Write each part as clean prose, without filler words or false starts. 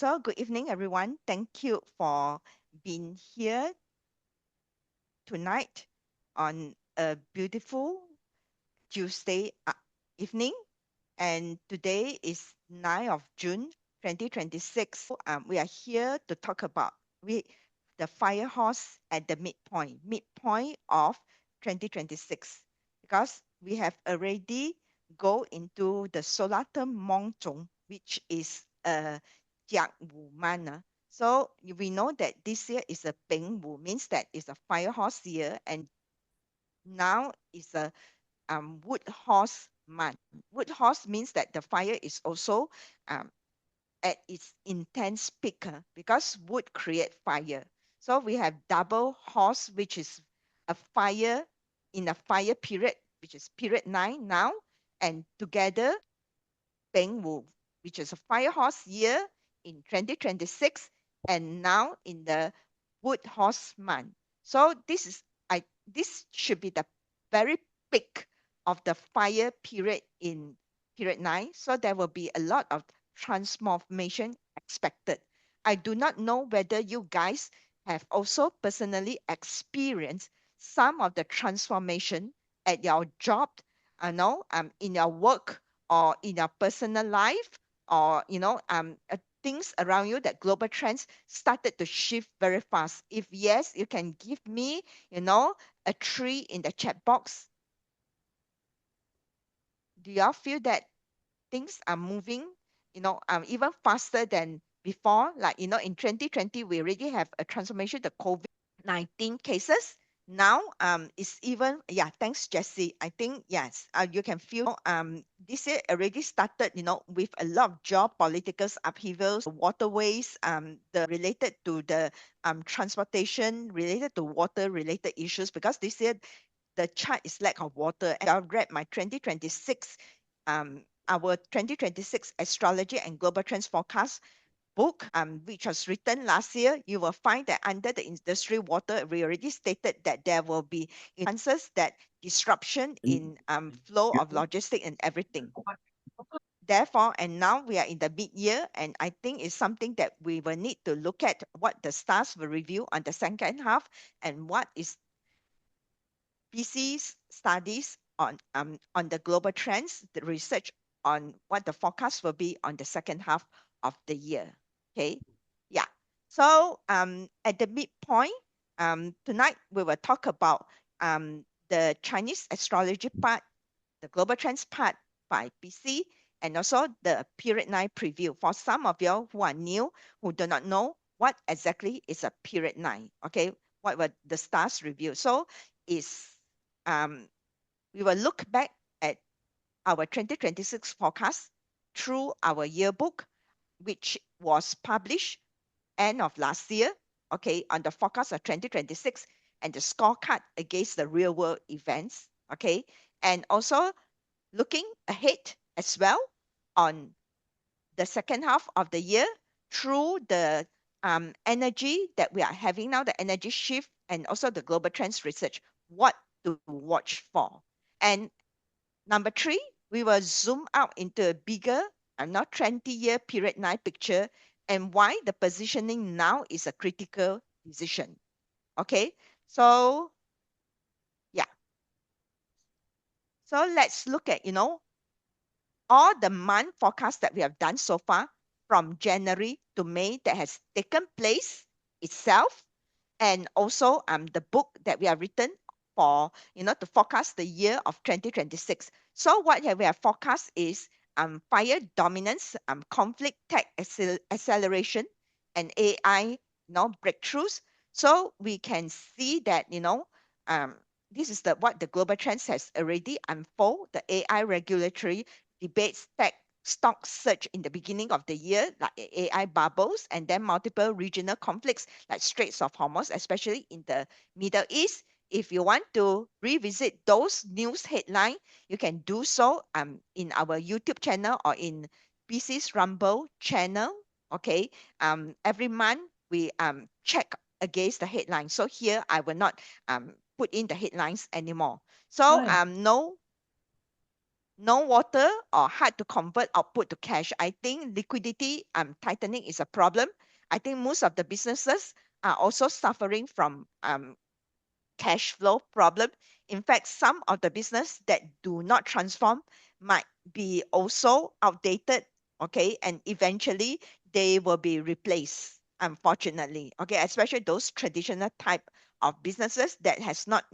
So good evening, everyone. Thank you for being here tonight on a beautiful Tuesday evening. And today is 9th of June, 2026. We are here to talk about the fire horse at the midpoint of 2026, because we have already go into the solar term Mong which is a Jiak Wu Man. So we know that this year is a Peng Wu, means that it's a fire horse year, and now is a wood horse month. Wood horse means that the fire is also um, at its intense peak, because wood create fire. So we have double horse, which is a fire in a fire period, which is period 9 now, and together Peng Wu, which is a fire horse year in 2026, and now in the wood horse month. So this should be the very peak of the fire period in period 9. So there will be a lot of transformation expected. I do not know whether you guys have also personally experienced some of the transformation at your job, in your work, or in your personal life, or things around you, that global trends started to shift very fast. If yes, you can give me a 3 in the chat box. Do y'all feel that things are moving even faster than before? Like in 2020 we already have a transformation, the COVID-19 cases. Now it's even, yeah, thanks Jessie. I think yes, you can feel this year already started with a lot of geopolitical upheavals, waterways, the related to the transportation, related to water related issues, because this year the chart is lack of water. And I've read my 2026 our 2026 astrology and global trends forecast book, which was written last year. You will find that under the industry water, we already stated that there will be chances that disruption in flow of logistic and everything. Therefore, and now we are in the mid-year, and I think it's something that we will need to look at what the stars will review on the second half, and what is PC's studies on the global trends, the research on what the forecast will be on the second half of the year. Okay, yeah. So at the midpoint, tonight we will talk about the Chinese astrology part, the global trends part by PC, and also the period 9 preview. For some of you who are new, who do not know what exactly is a period 9, okay, what were the stars review? So is we will look back at our 2026 forecast through our yearbook, which was published end of last year, okay, on the forecast of 2026, and the scorecard against the real world events, okay, and also looking ahead as well on the second half of the year through the energy that we are having now, the energy shift, and also the global trends research, what to watch for. And number 3, we will zoom out into a bigger and not 20-year period 9 picture, and why the positioning now is a critical decision. Okay, so yeah. So let's look at, all the month forecast that we have done so far from January to May that has taken place itself, and also the book that we have written for to forecast the year of 2026. So what we have forecast is fire dominance, conflict tech acceleration, and AI breakthroughs. So we can see that this is what the global trends has already unfold. The AI regulatory debates, tech stock surge in the beginning of the year, like AI bubbles, and then multiple regional conflicts like Straits of Hormuz, especially in the Middle East. If you want to revisit those news headlines, you can do so in our YouTube channel or in PC's Rumble channel. Okay, every month we check against the headlines. So here I will not put in the headlines anymore. So no water or hard to convert output to cash. I think liquidity tightening is a problem. I think most of the businesses are also suffering from cash flow problem. In fact, some of the business that do not transform might be also outdated, okay, and eventually they will be replaced, unfortunately, okay, especially those traditional type of businesses that has not,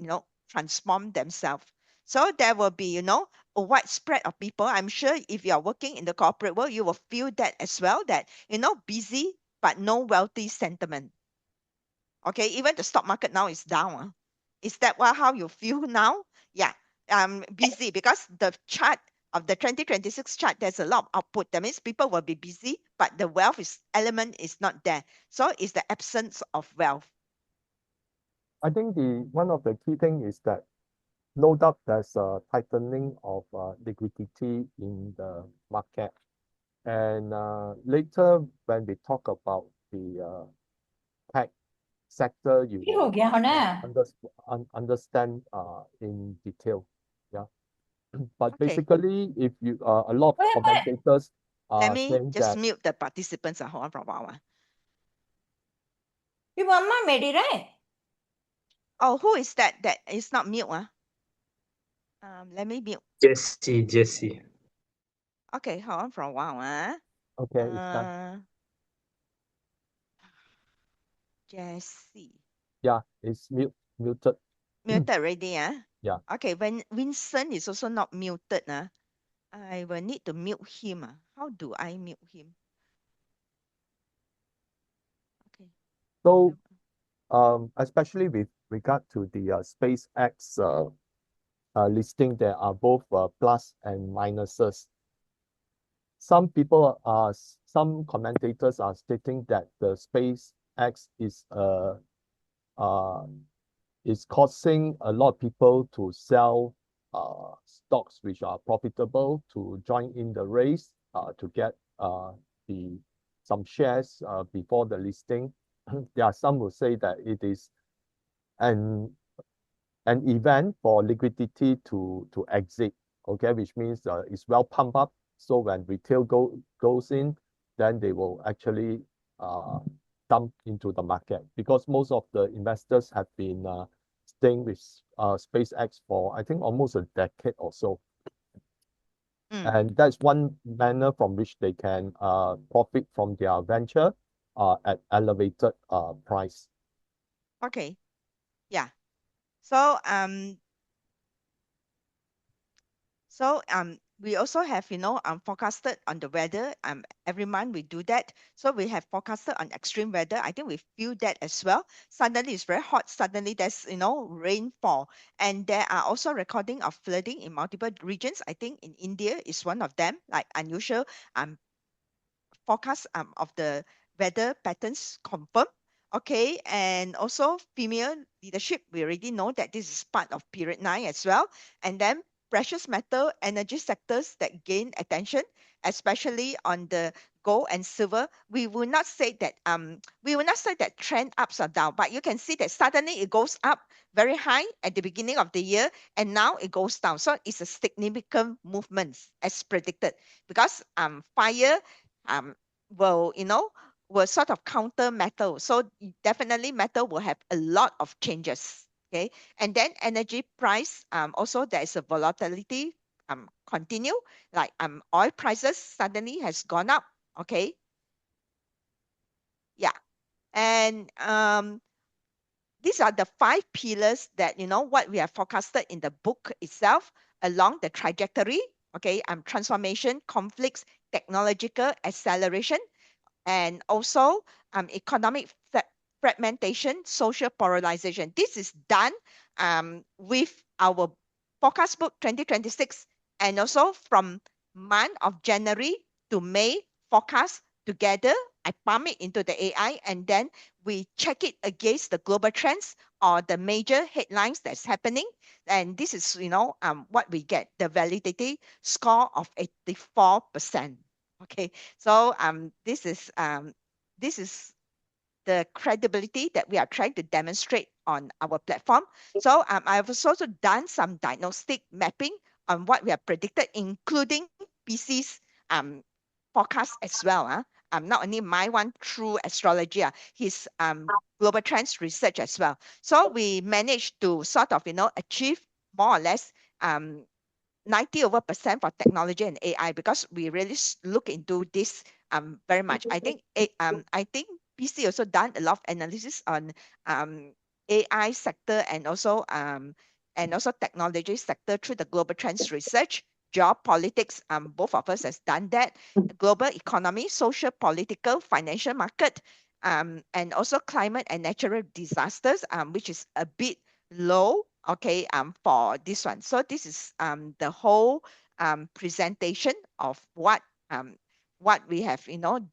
transformed themselves. So there will be, a widespread of people. I'm sure if you are working in the corporate world, you will feel that as well, that, busy, but no wealthy sentiment. Okay, even the stock market now is down. Is that how you feel now? Yeah, busy because the chart of the 2026 chart, there's a lot of output. That means people will be busy, but the wealth element is not there. So it's the absence of wealth. I think one of the key thing is that no doubt there's a tightening of liquidity in the market. And later, when we talk about the tech sector, you ये हो will गया होना understand in detail. Yeah. But Okay. basically, if you a lot of Wait, commentators Let are me saying just that mute the participants. Hold on for a while. ये mama made it, right? Oh, who is that? That is not mute. Let me mute. Jesse. Okay, hold on for a while. okay, it's done. Jesse. Yeah, it's muted. Muted already, Yeah. Okay, when Vincent is also not muted, I will need to mute him. How do I mute him? Okay. So, especially with regard to the SpaceX listing, there are both plus and minuses. Some commentators are stating that the SpaceX is causing a lot of people to sell stocks which are profitable to join in the race to get some shares before the listing. There are some who say that it is an event for liquidity to exit, okay, which means it's well pumped up. So when retail goes in, then they will actually dump into the market because most of the investors have been staying with SpaceX for I think almost a decade or so. And that's one manner from which they can profit from their venture at elevated price. Okay. Yeah. So we also have, forecasted on the weather. Every month we do that. So we have forecasted on extreme weather. I think we feel that as well. Suddenly it's very hot. Suddenly there's, rainfall. And there are also recording of flooding in multiple regions. I think in India is one of them, like unusual forecast of the weather patterns confirmed. Okay, and also female leadership. We already know that this is part of period 9 as well. And then precious metal energy sectors that gain attention, especially on the gold and silver. We will not say that trend ups or down, but you can see that suddenly it goes up very high at the beginning of the year, and now it goes down. So it's a significant movement as predicted, because fire will will sort of counter metal. So definitely metal will have a lot of changes. Okay. And then energy price, also there is a volatility continue, like oil prices suddenly has gone up. Okay. Yeah. And these are the 5 pillars that what we have forecasted in the book itself along the trajectory. Okay. Transformation, conflicts, technological acceleration, and also economic fragmentation, social polarization. This is done with our forecast book 2026, and also from month of January to May forecast together. I pump it into the AI, and then we check it against the global trends or the major headlines that's happening. And this is, what we get, the validity score of 84%. Okay, so this is the credibility that we are trying to demonstrate on our platform. So I've also done some diagnostic mapping on what we have predicted, including PC's forecast as well. Not only my one through astrology, his global trends research as well. So we managed to sort of, achieve more or less 90% for technology and AI, because we really look into this very much. I think PC also done a lot of analysis on AI sector and also technology sector through the global trends research. Geopolitics, both of us has done that. Global economy, social, political, financial market, and also climate and natural disasters, which is a bit low, okay, for this one. So this is the whole presentation of what we have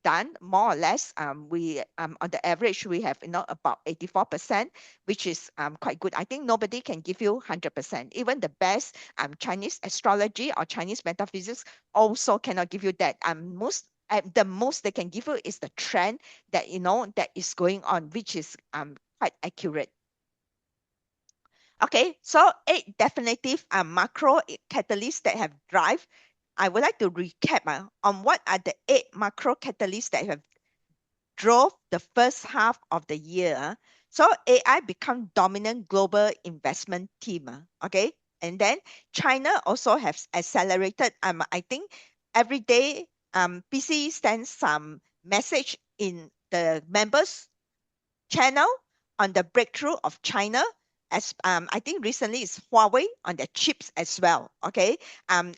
done more or less. We on the average we have about 84%, which is quite good. I think nobody can give you 100%. Even the best Chinese astrology or Chinese metaphysics also cannot give you that. Most at the most they can give you is the trend that that is going on, which is quite accurate. Okay, so 8 definitive macro catalysts that have drive. I would like to recap on what are the 8 macro catalysts that have drove the first half of the year. So AI become dominant global investment theme. Okay, and then China also has accelerated. I think every day PC sends some message in the members channel on the breakthrough of China. As I think recently is Huawei on their chips as well. Okay,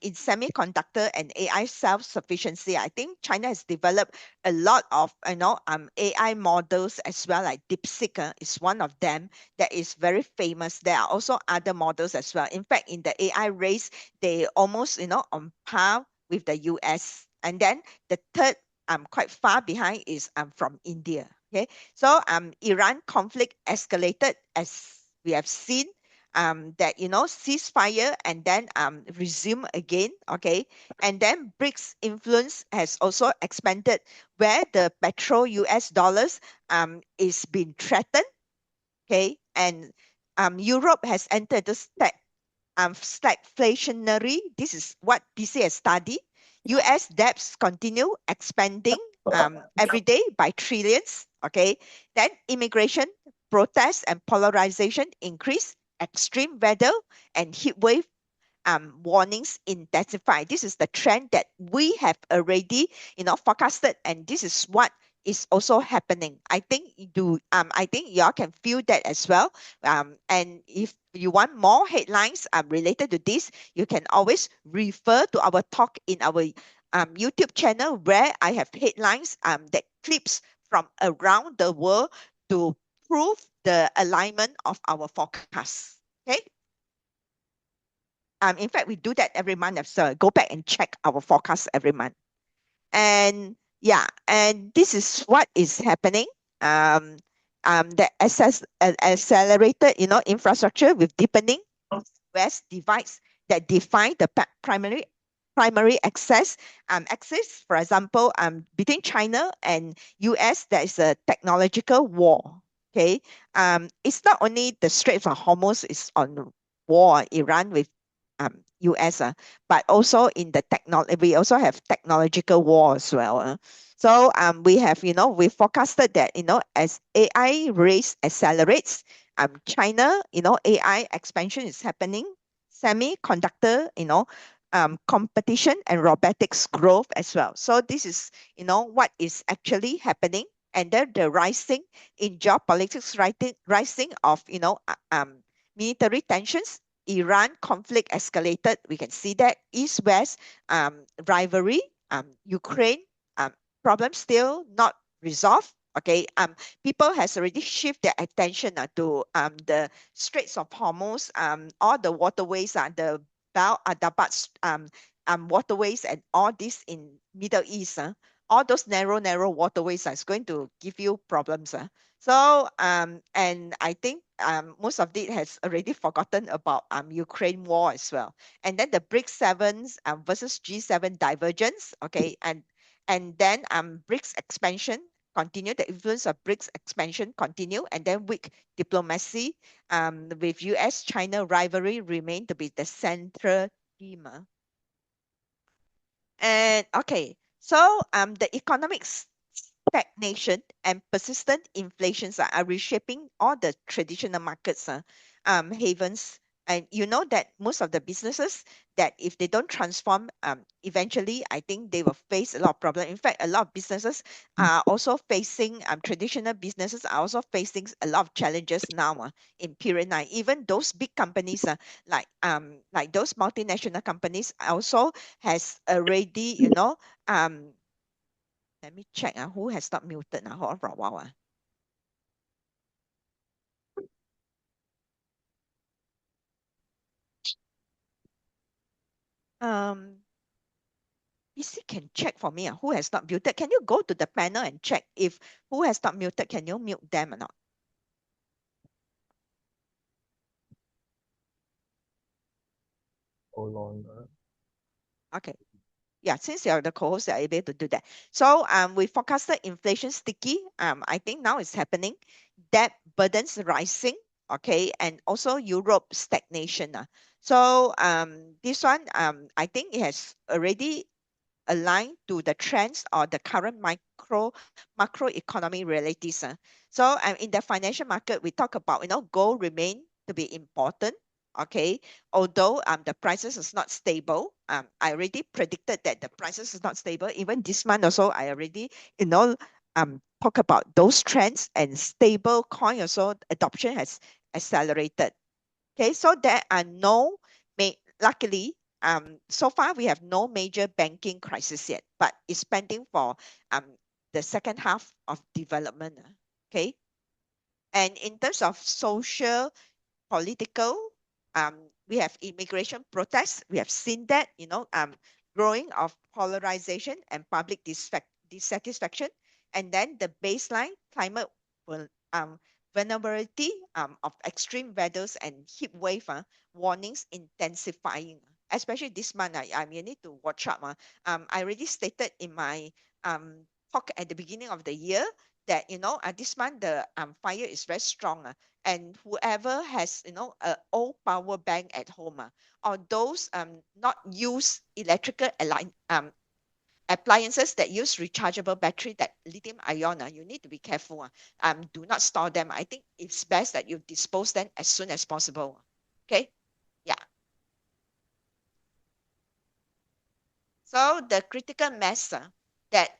in semiconductor and AI self-sufficiency, I think China has developed a lot of AI models as well. Like DeepSeek is one of them that is very famous. There are also other models as well. In fact, in the AI race, they almost on par with the US. And then the third quite far behind is from India. Okay, so Iran conflict escalated, as we have seen, that ceasefire and then resume again. Okay, and then BRICS influence has also expanded, where the petro US dollars is being threatened. Okay, and Europe has entered the stagflationary. This is what PC has studied. US debts continue expanding every day by trillions. Okay, then immigration, protests, and polarization increase. Extreme weather and heat wave warnings intensify. This is the trend that we have already forecasted, and this is what is also happening. I think I think y'all can feel that as well. And if you want more headlines related to this, you can always refer to our talk in our YouTube channel, where I have headlines that clips from around the world to prove the alignment of our forecast. Okay. In fact, we do that every month. So go back and check our forecast every month. And yeah, and this is what is happening. The accelerated, infrastructure with deepening West divides that define the primary access. For example, between China and US, there is a technological war. Okay, it's not only the Strait of Hormuz is on war, Iran with US, but also in the technology, we also have technological war as well. So we have, we forecasted that, as AI race accelerates, China, AI expansion is happening, semiconductor, competition and robotics growth as well. So this is, what is actually happening. And then the rising in geopolitics, rising of, military tensions. Iran conflict escalated. We can see that East-West rivalry, Ukraine problem still not resolved. Okay, people has already shifted their attention to the Straits of Hormuz, all the waterways, the waterways and all this in Middle East. All those narrow waterways is going to give you problems. So and I think most of it has already forgotten about Ukraine war as well. And then the BRICS 7 versus G7 divergence. Okay, and then BRICS expansion continue. The influence of BRICS expansion continue, and then weak diplomacy with US-China rivalry remain to be the central scheme. And okay, so the economic stagnation and persistent inflations are reshaping all the traditional markets havens. And you know that most of the businesses that if they don't transform, eventually I think they will face a lot of problem. In fact, a lot of businesses are also facing traditional businesses are also facing a lot of challenges now in period 9. Even those big companies like those multinational companies also has already let me check who has not muted hold on for a while. PC can check for me who has not muted. Can you go to the panel and check if who has not muted? Can you mute them or not? Hold on. Okay. Yeah, since you're the co-host, you're able to do that. So we forecasted inflation sticky. I think now it's happening. Debt burdens rising. Okay, and also Europe stagnation. So this one I think it has already aligned to the trends or the current macroeconomic realities. So in the financial market, we talk about gold remain to be important. Okay, although the prices is not stable. I already predicted that the prices is not stable. Even this month also, I already talk about those trends, and stable coin also adoption has accelerated. Okay, so there are luckily, so far we have no major banking crisis yet, but it's pending for the second half of development. Okay, and in terms of social, political, we have immigration protests. We have seen that, growing of polarization and public dissatisfaction, and then the baseline climate will vulnerability of extreme weathers and heat wave warnings intensifying, especially this month. You need to watch out. I already stated in my talk at the beginning of the year that this month the fire is very strong, and whoever has a old power bank at home or those not use electrical appliances that use rechargeable battery, that lithium ion, you need to be careful. Do not store them. I think it's best that you dispose them as soon as possible. Okay. Yeah. So the critical mass that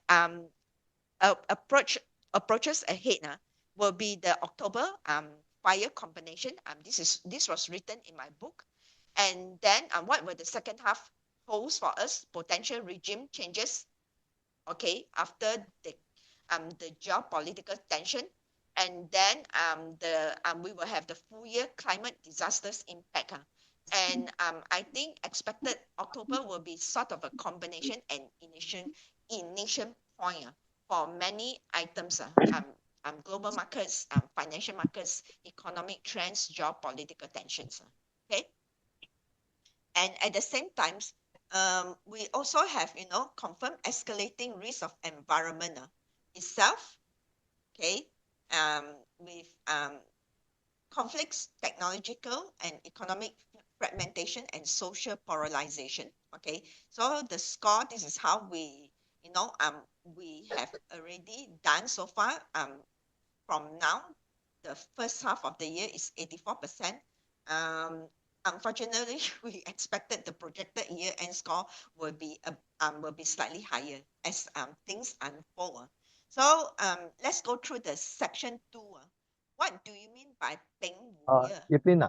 approaches ahead will be the October fire combination. This was written in my book. And then what will the second half holds for us? Potential regime changes, okay, after the geopolitical tension. And then we will have the full year climate disasters impact. And I think expected October will be sort of a combination and initial point for many items, global markets, financial markets, economic trends, geopolitical tensions. Okay. And at the same time, we also have, confirmed escalating risk of environment itself. Okay. With conflicts, technological and economic fragmentation, and social polarization. Okay, so the score, this is how we have already done so far. From now, the first half of the year is 84%. Unfortunately, we expected the projected year-end score will be slightly higher as things unfold. So let's go through the section 2. What do you mean by Peng Wu Ye? Evelyn,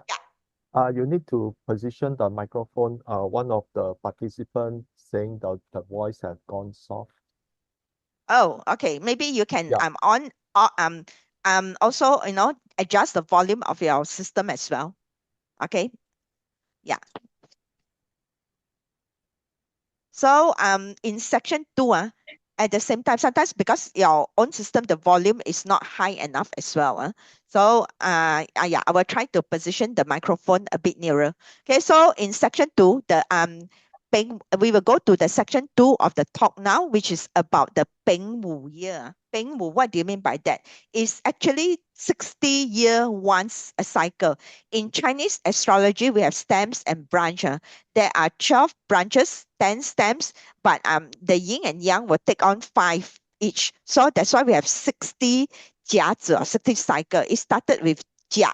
Yeah. you need to position the microphone. One of the participants saying that the voice has gone soft. Oh, okay. Maybe you can Yeah. also adjust the volume of your system as well. Okay. Yeah. So in section 2, at the same time, sometimes because your own system, the volume is not high enough as well. So yeah, I will try to position the microphone a bit nearer. Okay, so in section 2, the we will go to the section 2 of the talk now, which is about the Peng Wu year. Peng Wu, what do you mean by that? It's actually 60-year once a cycle. In Chinese astrology, we have stems and branch. There are 12 branches, 10 stems, but the yin and yang will take on 5 each. So that's why we have 60 jiazi or 60 cycle. It started with jia,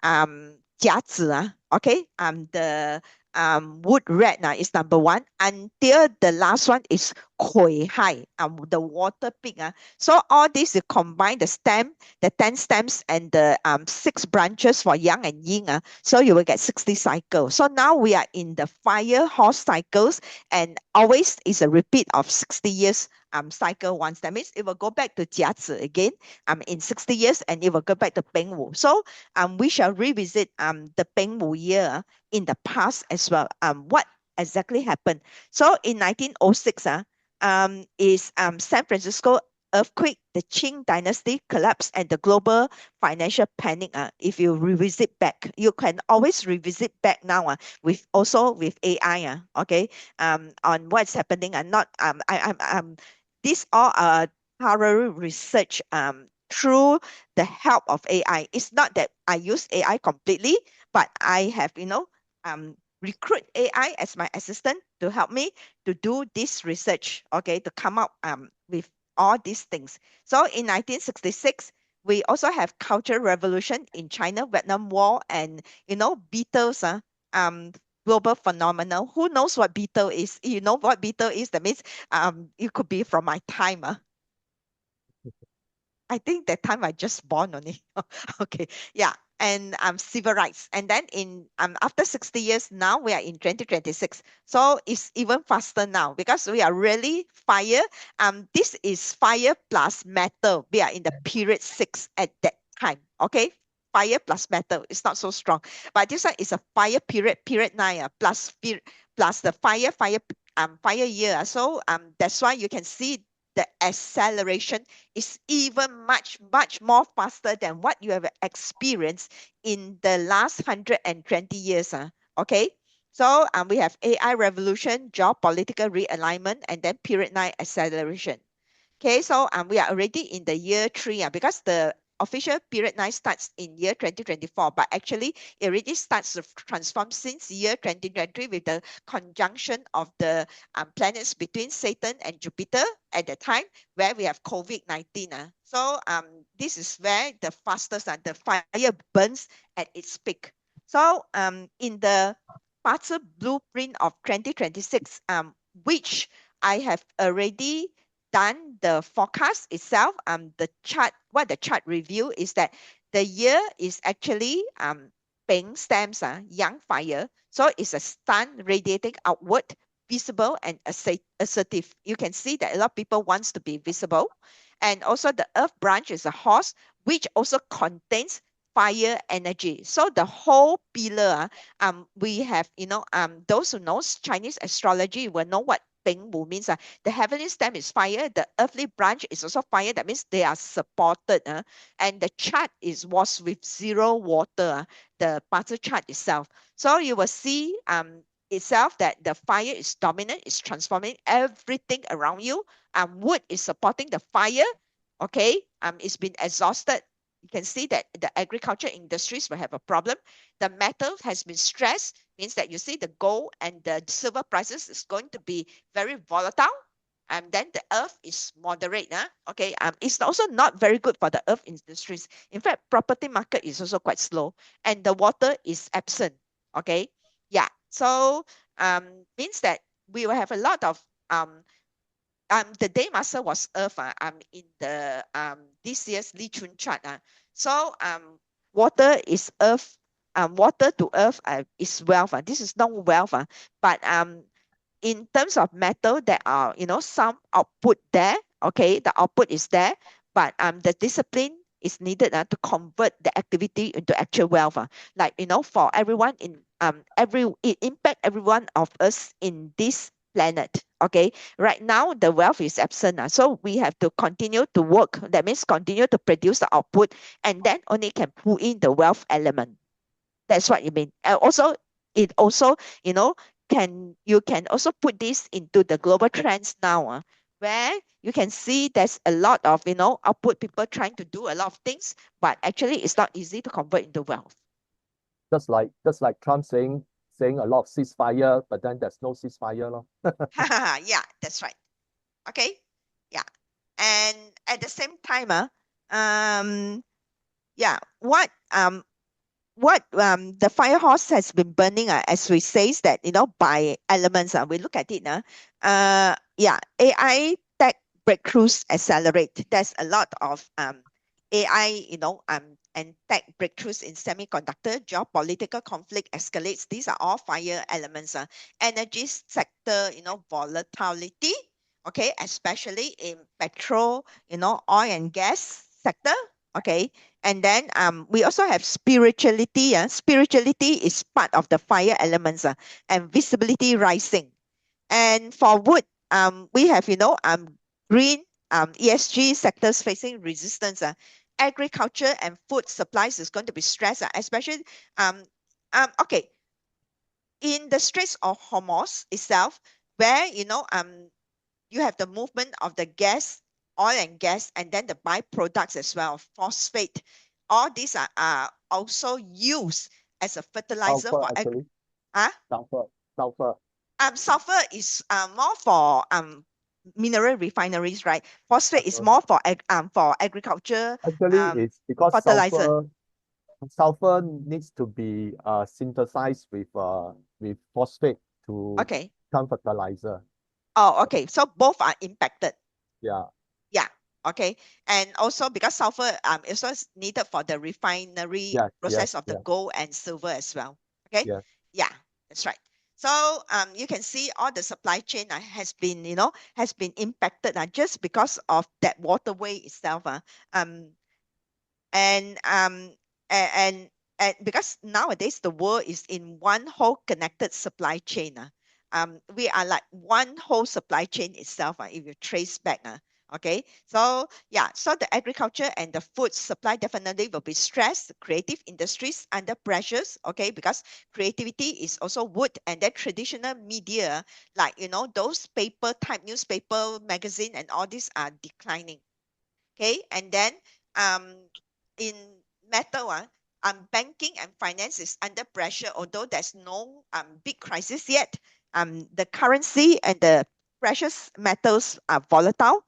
甲子, okay, the wood rat is number 1 until the last one is Kui Hai, the water pig. So all this you combine the stem, the 10 stems and the 6 branches for yang and yin. So you will get 60 cycles. So now we are in the fire horse cycles, and always is a repeat of 60 years cycle once. That means it will go back to Jiazi again in 60 years, and it will go back to Peng Wu. So we shall revisit the Peng Wu year in the past as well. What exactly happened? So in 1906, is San Francisco earthquake, the Qing dynasty collapse, and the global financial panic. If you revisit back, you can always revisit back now with AI. Okay, on what's happening. And not these all are thorough research through the help of AI. It's not that I use AI completely, but I have recruit AI as my assistant to help me to do this research, okay, to come up with all these things. So in 1966, we also have Cultural Revolution in China, Vietnam War, and Beatles, global phenomenon. Who knows what Beatle is? You know what Beatle is? That means it could be from my time. I think that time I just born only. Okay, yeah. And civil rights. And then in after 60 years, now we are in 2026. So it's even faster now because we are really fire. This is fire plus metal. We are in the period 6 at that time. Okay. Fire plus metal. It's not so strong. But this one is a fire period 9 plus the fire year. So that's why you can see the acceleration is even much more faster than what you have experienced in the last 120 years. Okay, so we have AI revolution, geopolitical realignment, and then period 9 acceleration. Okay, so we are already in the year 3 because the official period 9 starts in year 2024, but actually it already starts to transform since year 2023 with the conjunction of the planets between Saturn and Jupiter at the time where we have COVID-19. So this is where the fastest the fire burns at its peak. So in the Parts blueprint of 2026, which I have already done the forecast itself. What the chart review is that the year is actually Peng stems, young fire. So it's a sun radiating outward, visible and assertive. You can see that a lot of people wants to be visible. And also the earth branch is a horse, which also contains fire energy. So the whole pillar, we have, those who knows Chinese astrology will know what Peng Wu means. The heavenly stem is fire. The earthly branch is also fire. That means they are supported. And the chart was with 0 water, the Parts chart itself. So you will see itself that the fire is dominant, is transforming everything around you. Wood is supporting the fire. Okay, it's been exhausted. You can see that the agriculture industries will have a problem. The metal has been stressed, means that you see the gold and the silver prices is going to be very volatile. And then the earth is moderate. Okay, it's also not very good for the earth industries. In fact, property market is also quite slow, and the water is absent. Okay, yeah. So means that we will have a lot of the day master was earth in the this year's Li Chun chart. So water is earth, water to earth is wealth. This is not wealth, but in terms of metal, there are some output there. Okay, the output is there, but the discipline is needed to convert the activity into actual wealth. Like for everyone in it impact every one of us in this planet. Okay, right now the wealth is absent. So we have to continue to work. That means continue to produce the output, and then only can pull in the wealth element. That's what you mean. Also, it also you can also put this into the global trends now, where you can see there's a lot of output people trying to do a lot of things, but actually it's not easy to convert into wealth. Just like Trump saying a lot of ceasefire, but then there's no ceasefire, lor. Yeah, that's right. Okay. Yeah. And at the same time, yeah, what the fire horse has been burning, as we says that by elements, we look at it, yeah, AI tech breakthroughs accelerate. There's a lot of AI and tech breakthroughs in semiconductor. Geopolitical conflict escalates. These are all fire elements. Energy sector volatility, okay, especially in petrol, oil and gas sector, okay. And then we also have spirituality. Spirituality is part of the fire elements, and visibility rising. And for wood, we have green ESG sectors facing resistance. Agriculture and food supplies is going to be stressed, especially um, okay, in the Straits of Hormuz itself, where you have the movement of the gas, oil and gas, and then the byproducts as well, phosphate. All these are also used as a fertilizer Sulfur, for actually. huh? Sulfur. Sulfur is more for mineral refineries, right? Phosphate is Uh, more for agriculture Actually, it's because fertilizer. sulfur needs to be synthesized with phosphate to Okay. become fertilizer. Oh, okay. So both are impacted. Yeah. Yeah. Okay. And also because sulfur is also needed for the refinery Yes. process of the gold and silver as well. Okay. Yes. Yeah, that's right. So you can see all the supply chain has been impacted just because of that waterway itself. And and because nowadays the world is in one whole connected supply chain. We are like one whole supply chain itself. If you trace back. Okay, so yeah, so the agriculture and the food supply definitely will be stressed. Creative industries under pressures. Okay, because creativity is also wood, and then traditional media like those paper type newspaper, magazine, and all these are declining. Okay, and then um in metal, banking and finance is under pressure, although there's no big crisis yet. The currency and the precious metals are volatile.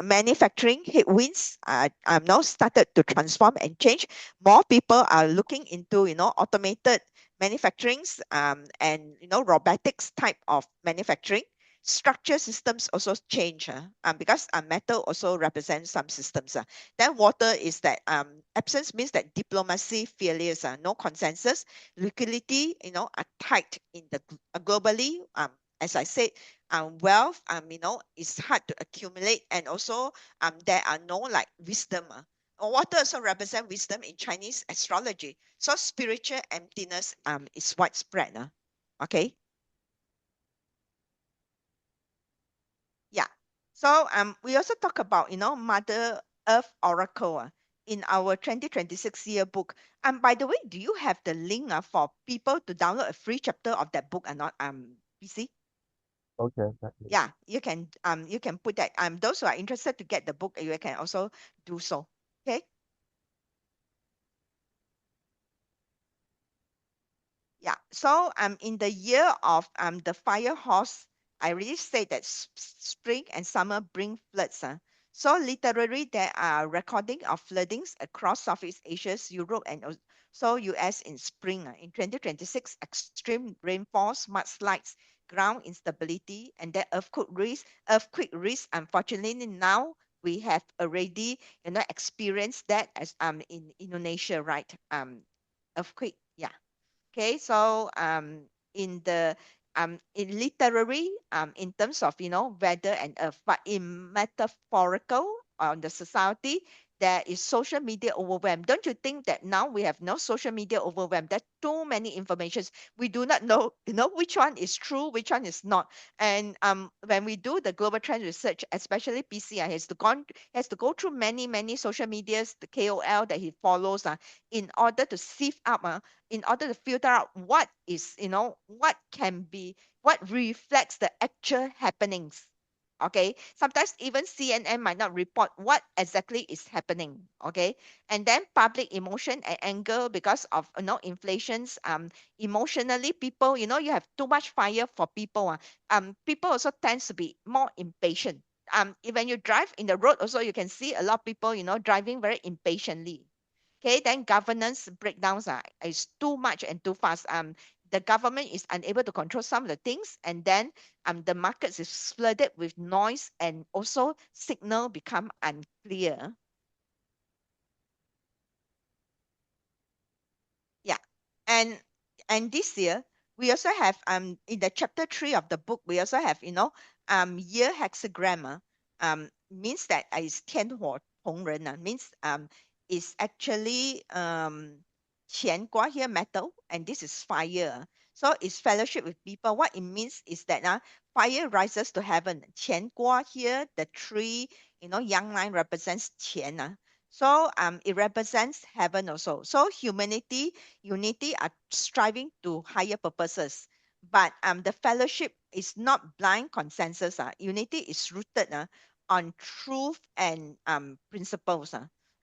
Manufacturing headwinds are now started to transform and change. More people are looking into automated manufacturings, and robotics type of manufacturing. Structure systems also change, because metal also represents some systems. Then water is that absence means that diplomacy failures, no consensus, liquidity, are tight in the globally. As I said, wealth, is hard to accumulate, and also there are no like wisdom. Water also represent wisdom in Chinese astrology. So spiritual emptiness is widespread. Okay. Yeah. So we also talk about Mother Earth Oracle, in our 2026 yearbook. By the way, do you have the link for people to download a free chapter of that book or not? PC? Okay. Yeah, you can put that. Those who are interested to get the book, you can also do so. Okay. Yeah. So in the year of the fire horse, I already said that spring and summer bring floods. So literally there are recording of floodings across Southeast Asia, Europe, and also US in spring. In 2026, extreme rainfalls, mudslides, ground instability, and then earthquake risk. Unfortunately, now we have already experienced that as in Indonesia, right? Earthquake. Yeah. Okay, so in the in literary in terms of weather and earth, but in metaphorical on the society, there is social media overwhelm. Don't you think that now we have no social media overwhelm? There's too many informations. We do not know, which one is true, which one is not. And when we do the global trend research, especially PCI, has to go through many social medias, the KOL that he follows, in order to sieve out, in order to filter out what is, what reflects the actual happenings. Okay, sometimes even CNN might not report what exactly is happening. Okay, and then public emotion and anger because of inflations. Emotionally, people, you have too much fire for people. People also tends to be more impatient. When you drive in the road, also you can see a lot of people, driving very impatiently. Okay, then governance breakdowns is too much and too fast. The government is unable to control some of the things, and then the markets is flooded with noise, and also signal become unclear. Yeah. And this year we also have in the chapter 3 of the book, we also have, year hexagram. Means that is 天火同人, means is actually 乾卦 here metal, and this is fire. So it's fellowship with people. What it means is that fire rises to heaven. 乾卦 here, the tree, young line represents 乾. So it represents heaven also. So humanity, unity are striving to higher purposes. But the fellowship is not blind consensus. Unity is rooted on truth and principles.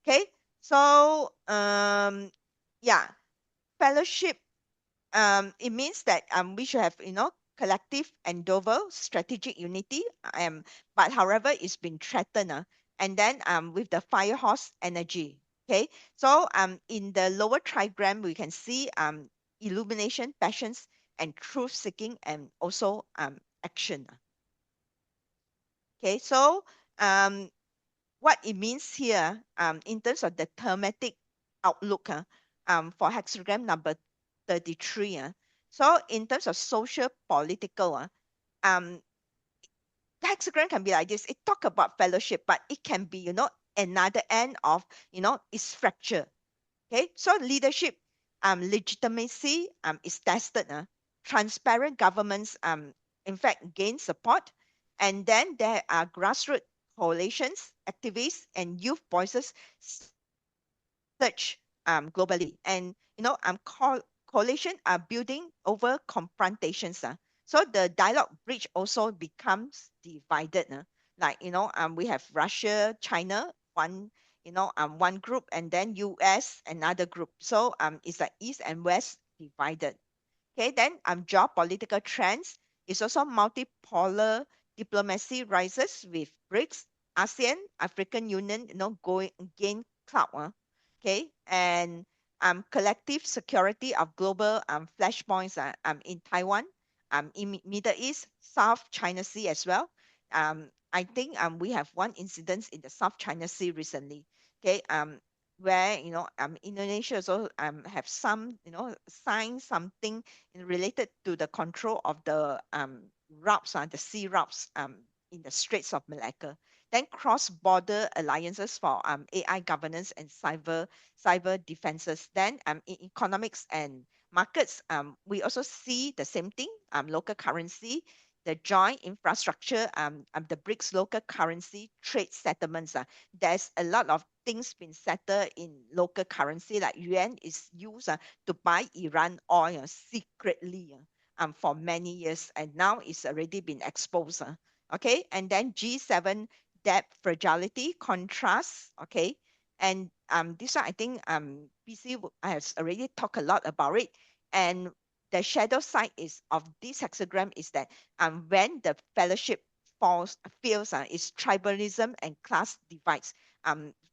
Okay, so yeah, fellowship, it means that we should have, collective endeavor, strategic unity. But however, it's been threatened. And then with the fire horse energy. Okay, so in the lower trigram, we can see illumination, passions, and truth seeking, and also action. Okay, so what it means here, in terms of the thematic outlook, for hexagram number 33. So in terms of social political, um, the hexagram can be like this. It talk about fellowship, but it can be, another end of, its fracture. Okay, so leadership, legitimacy, is tested. Transparent governments, in fact, gain support, and then there are grassroots coalitions, activists, and youth voices search globally. And coalition are building over confrontations. So the dialogue bridge also becomes divided. Like we have Russia, China, one group, and then US another group. So it's like East and West divided. Okay, then geopolitical trends is also multipolar diplomacy rises with BRICS, ASEAN, African Union, going gain clout. Okay, and collective security of global flashpoints in Taiwan, in Middle East, South China Sea as well. I think we have one incident in the South China Sea recently. Okay, where Indonesia also have some sign something related to the control of the routes, the sea routes in the Straits of Malacca. Then cross-border alliances for AI governance and cyber defenses. Then in economics and markets, we also see the same thing. Local currency, the joint infrastructure, the BRICS local currency trade settlements. There's a lot of things been settled in local currency, like yuan is used to buy Iran oil secretly for many years, and now it's already been exposed. Okay, and then G7 debt fragility contrast. Okay, and this one I think PC has already talked a lot about it, and the shadow side is of this hexagram is that when the fellowship fails, is tribalism and class divides.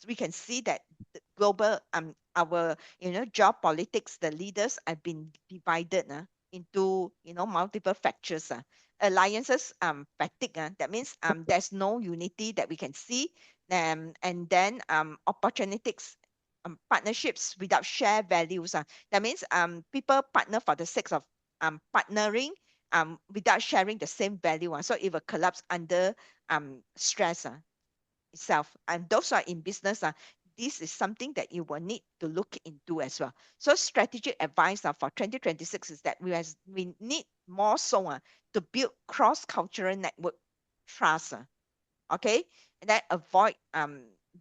We can see that the global our geopolitics, the leaders have been divided into multiple factors. Alliances fatigue. That means there's no unity that we can see. And then opportunities, partnerships without shared values. That means people partner for the sake of partnering without sharing the same value. So it will collapse under stress. itself. And those who are in business, this is something that you will need to look into as well. So strategic advice for 2026 is that we need more so to build cross-cultural network trust. Okay, and then avoid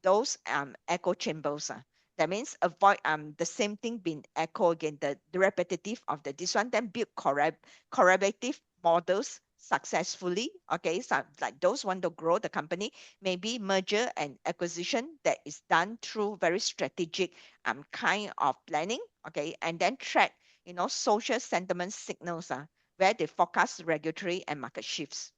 those echo chambers. That means avoid the same thing being echo again, the repetitive of this one, then build correlative models successfully. Okay, so like those want to grow the company, maybe merger and acquisition that is done through very strategic kind of planning. Okay, and then track social sentiment signals where they forecast regulatory and market shifts.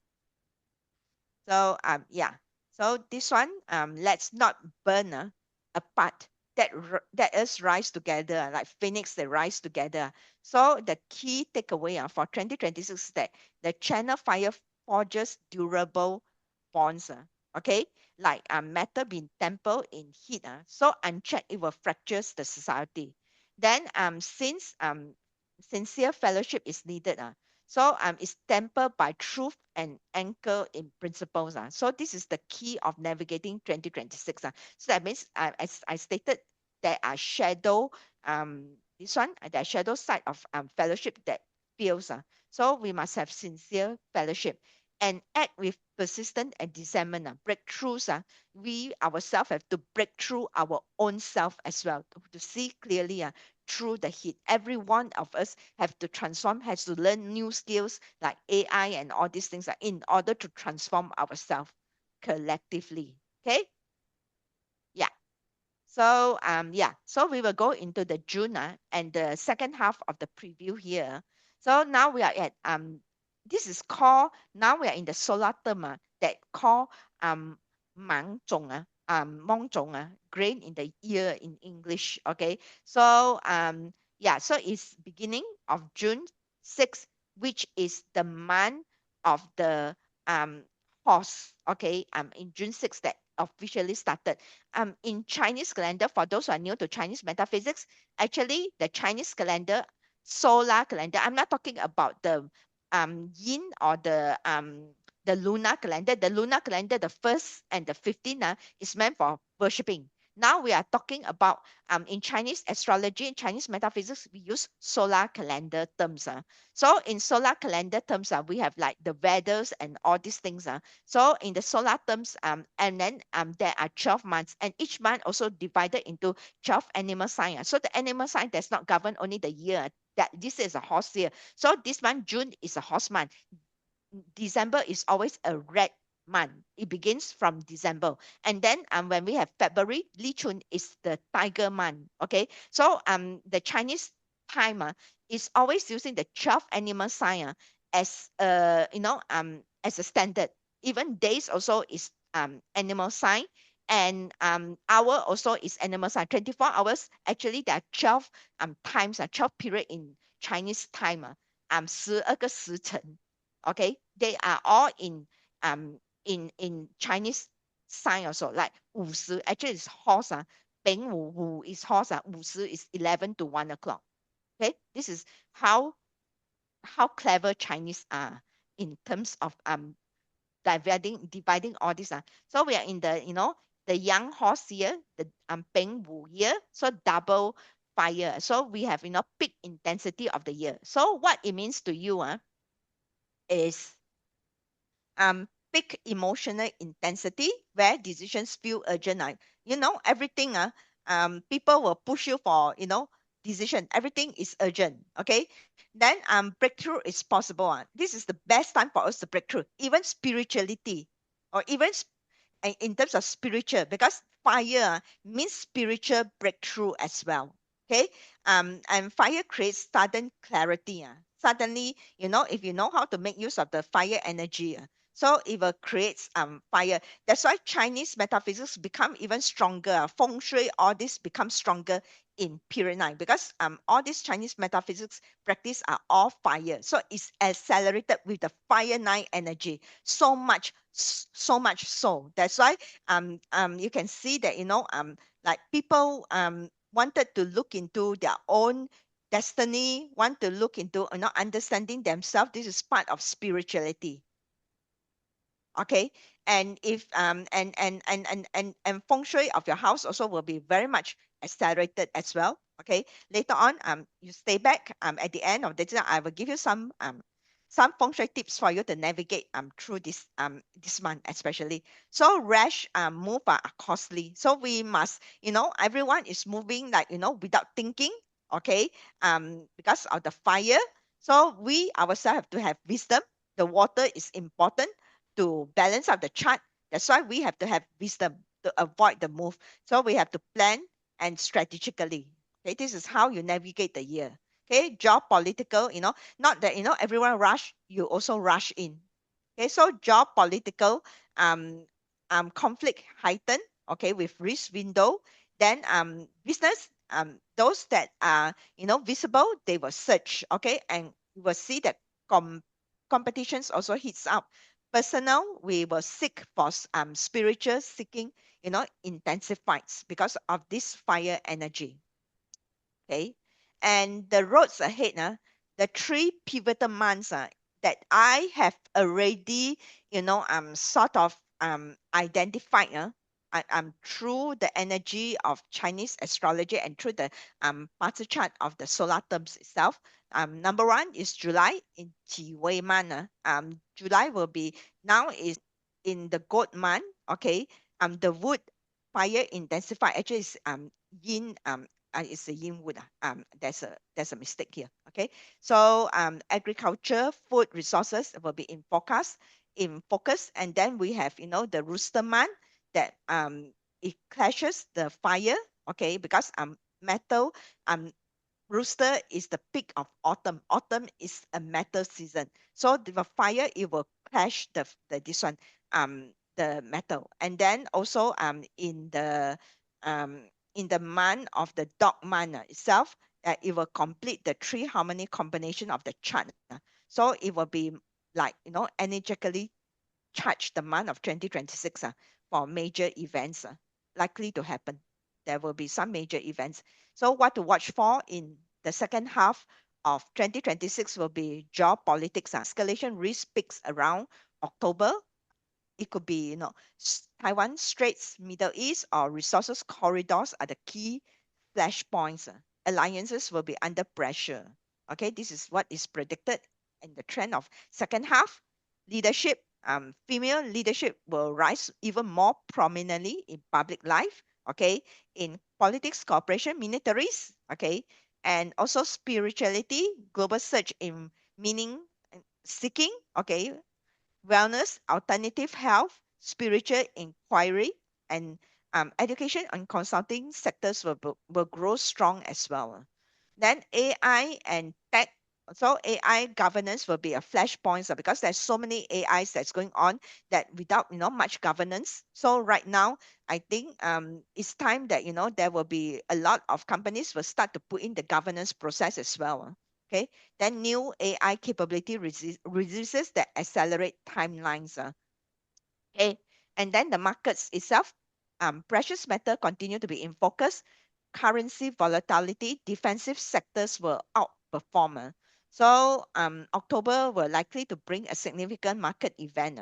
So yeah. So this one let's not burn apart. That us rise together like phoenix they rise together. So the key takeaway for 2026 is that the channel fire forges durable bonds. Okay, like metal being tempered in heat. So unchecked it will fractures the society. Then since sincere fellowship is needed. So it's tempered by truth and anchor in principles. So this is the key of navigating 2026. So that means, as I stated, there are shadow, this one, there are shadow side of fellowship that fails. So we must have sincere fellowship and act with persistent and discernment. Breakthroughs, we ourselves have to break through our own self as well to see clearly through the heat. Every one of us have to transform, has to learn new skills like AI and all these things in order to transform ourselves collectively. Okay. Yeah. So yeah, so we will go into the June and the second half of the preview here. So now we are at this is called, now we are in the solar term that call mang zhong mong zhong grain in the ear in English. Okay, so yeah, so it's beginning of June 6th, which is the month of the horse. Okay, in June 6th that officially started. In Chinese calendar, for those who are new to Chinese metaphysics, actually the Chinese calendar, solar calendar, I'm not talking about the yin or the lunar calendar. The lunar calendar, the 1st and the 15th is meant for worshipping. Now we are talking about in Chinese astrology, in Chinese metaphysics, we use solar calendar terms. So in solar calendar terms, we have like the Vedas and all these things. So in the solar terms, and then there are 12 months, and each month also divided into 12 animal signs. So the animal sign does not govern only the year. That this is a horse year. So this month, June, is a horse month. December is always a red month. It begins from December. And then when we have February, Li Chun is the tiger month. Okay. So the Chinese time is always using the 12 animal sign as as a standard. Even days also is animal sign. And hour also is animal sign. 24 hours, actually there are 12 times, 12 period in Chinese time. 12个时辰. Okay, they are all in Chinese sign also, like 50 actually is horse 丙午 is horse 50 is 11 to 1 o'clock. Okay, this is how clever Chinese are in terms of dividing all this. So we are in the the young horse year, the 丙午 year, so double fire. So we have peak intensity of the year. So what it means to you is peak emotional intensity where decisions feel urgent. Everything people will push you for decision. Everything is urgent. Okay, then breakthrough is possible. This is the best time for us to break through, even spirituality, or even in terms of spiritual, because fire means spiritual breakthrough as well. Okay, and fire creates sudden clarity. Suddenly, if you know how to make use of the fire energy, so it will create fire. That's why Chinese metaphysics become even stronger. Feng Shui, all this becomes stronger in period 9, because all these Chinese metaphysics practice are all fire. So it's accelerated with the fire 9 energy. So much so. That's why you can see that like people wanted to look into their own destiny, want to look into understanding themselves. This is part of spirituality. Okay, and if and feng shui of your house also will be very much accelerated as well. Okay, later on, you stay back. At the end of the day, I will give you some feng shui tips for you to navigate through this month especially. So rash move are costly, so we must, everyone is moving like, without thinking. Okay, because of the fire, so we ourselves have to have wisdom. The water is important to balance out the chart. That's why we have to have wisdom to avoid the move. So we have to plan and strategically. Okay, this is how you navigate the year. Okay, geopolitical, not that everyone rush, you also rush in. Okay, so geopolitical um conflict heighten. Okay, with risk window, then business those that are visible, they will search. Okay, and you will see that competitions also heats up. Personal, we will seek for spiritual seeking, intensifies because of this fire energy. Okay, and the roads ahead, the three pivotal months that I have already, sort of identified, through the energy of Chinese astrology and through the party chart of the solar terms itself. Number one is July in Ji Wei month. July will be now is in the goat month. Okay, the wood fire intensify actually is yin it's a yin wood. There's a mistake here. Okay, so agriculture, food resources will be in focus, and then we have the rooster month that it clashes the fire. Okay, because metal rooster is the peak of autumn. Autumn is a metal season, so the fire it will clash the this one the metal, and then also um in the month of the dog month itself, it will complete the three harmony combination of the chart. So it will be like energetically charged the month of 2026 for major events likely to happen. There will be some major events. So what to watch for in the second half of 2026 will be geopolitics. Escalation risk peaks around October. It could be, Taiwan Straits, Middle East, or resources corridors are the key flashpoints. Alliances will be under pressure. Okay, this is what is predicted in the trend of second half. Leadership, female leadership will rise even more prominently in public life. Okay, in politics, cooperation, militaries. Okay, and also spirituality, global search in meaning seeking. Okay, wellness, alternative health, spiritual inquiry, and education and consulting sectors will grow strong as well. Then AI and tech. So AI governance will be a flashpoint because there's so many AIs that's going on that without much governance. So right now, I think it's time that there will be a lot of companies will start to put in the governance process as well. Okay, then new AI capability releases that accelerate timelines. Okay, and then the markets itself, precious metal continue to be in focus. Currency volatility, defensive sectors will outperform. So October will likely to bring a significant market event.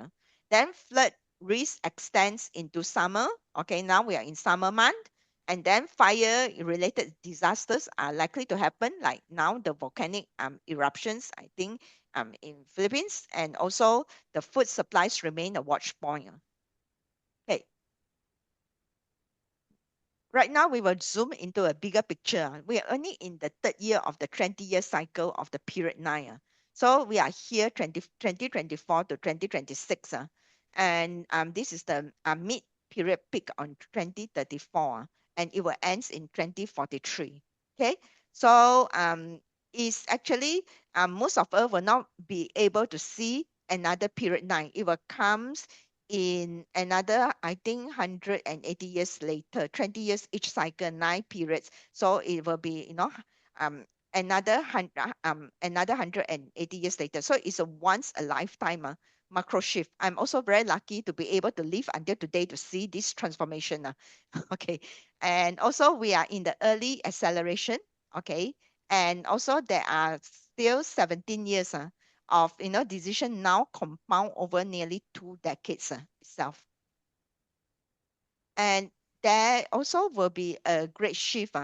Then flood risk extends into summer. Okay, now we are in summer month. And then fire related disasters are likely to happen, like now the volcanic eruptions, I think, in Philippines, and also the food supplies remain a watch point. Okay, right now we will zoom into a bigger picture. We are only in the third year of the 20-year cycle of the period 9. So we are here 2024 to 2026. And this is the mid period peak on 2034, and it will end in 2043. Okay, so it's actually most of us will not be able to see another period 9. It will comes in another, I think, 180 years later, 20 years each cycle, 9 periods. So it will be, um, another 180 years later. So it's a once a lifetime macro shift. I'm also very lucky to be able to live until today to see this transformation. Okay. And also we are in the early acceleration. Okay. And also there are still 17 years of decision now compound over nearly 2 decades itself. And there also will be a great shift.